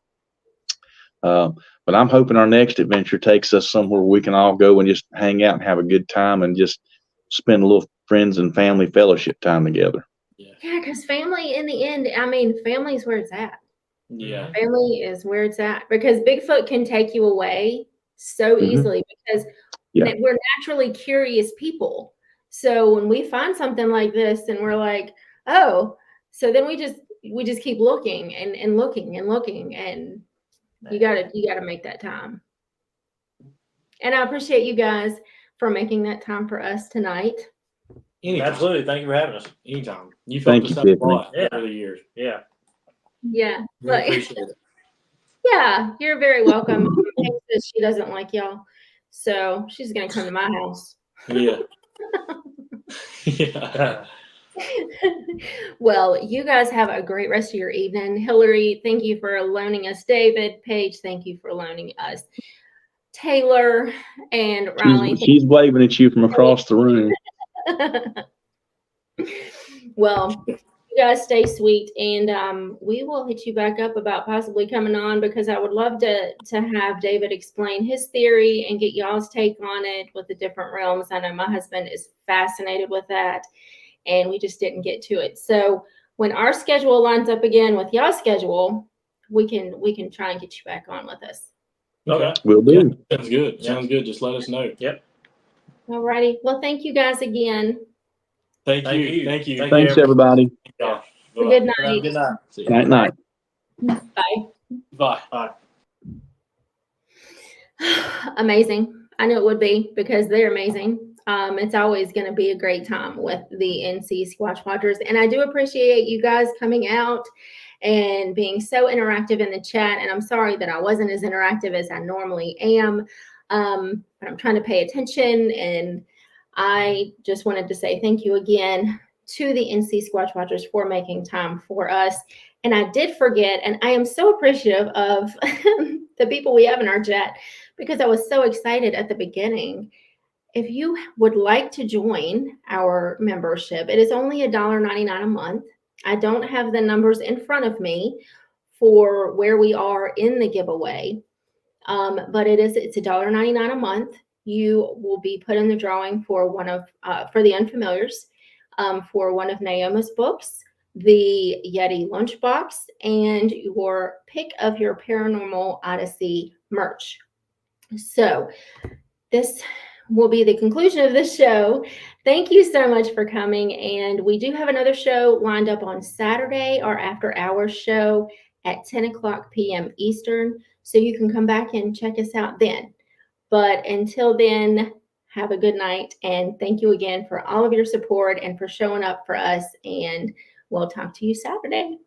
But I'm hoping our next adventure takes us somewhere we can all go and just hang out and have a good time and just spend a little friends and family fellowship time together. Yeah, because family in the end, I mean, family is where it's at. Yeah. Family is where it's at. Because Bigfoot can take you away so easily because we're naturally curious people. So when we find something like this and we're like, oh, so then we just keep looking and looking and looking, and you gotta make that time. And I appreciate you guys for making that time for us tonight. Anytime. Absolutely. Thank you for having us. Anytime. You've helped us out a lot over the years. Yeah. Yeah. Really appreciate it. Yeah, you're very welcome. Kate says she doesn't like y'all, so she's gonna come to my house. Yeah. Yeah. Well, you guys have a great rest of your evening. Hillary, thank you for loaning us David. Paige, thank you for loaning us Taylor, and Riley. She's waving at you from across the room. Well, you guys stay sweet, and we will hit you back up about possibly coming on, because I would love to have David explain his theory and get y'all's take on it with the different realms. I know my husband is fascinated with that. and we just didn't get to it. So when our schedule lines up again with y'all's schedule, we can try and get you back on with us. Okay. Will do. Yeah, sounds good. Yeah. Sounds good. Just let us know. Yep. Alrighty. Well, thank you guys again. Thank Thank you. you. Thank you. Thank Thanks, you. everybody. Yeah. Good Have a night. good night. See Night, night. Bye. Bye. Bye. Amazing. I knew it would be because they're amazing. It's always going to be a great time with the NC Squatch Watchers. And I do appreciate you guys coming out and being so interactive in the chat. And I'm sorry that I wasn't as interactive as I normally am. But I'm trying to pay attention. And I just wanted to say thank you again to the NC Squatch Watchers for making time for us. And I did forget, and I am so appreciative of the people we have in our chat because I was so excited at the beginning. If you would like to join our membership, it is only $1.99 a month. I don't have the numbers in front of me for where we are in the giveaway, but it's $1.99 a month. You will be put in the drawing for for the Unfamiliars, for one of Naoma's books, the Yeti lunchbox, and your pick of your Paranormal Odyssey merch. So this will be the conclusion of this show. Thank you so much for coming. And we do have another show lined up on Saturday, our after hours show at 10 o'clock p.m. Eastern. So you can come back and check us out then. But until then, have a good night. And thank you again for all of your support and for showing up for us. And we'll talk to you Saturday.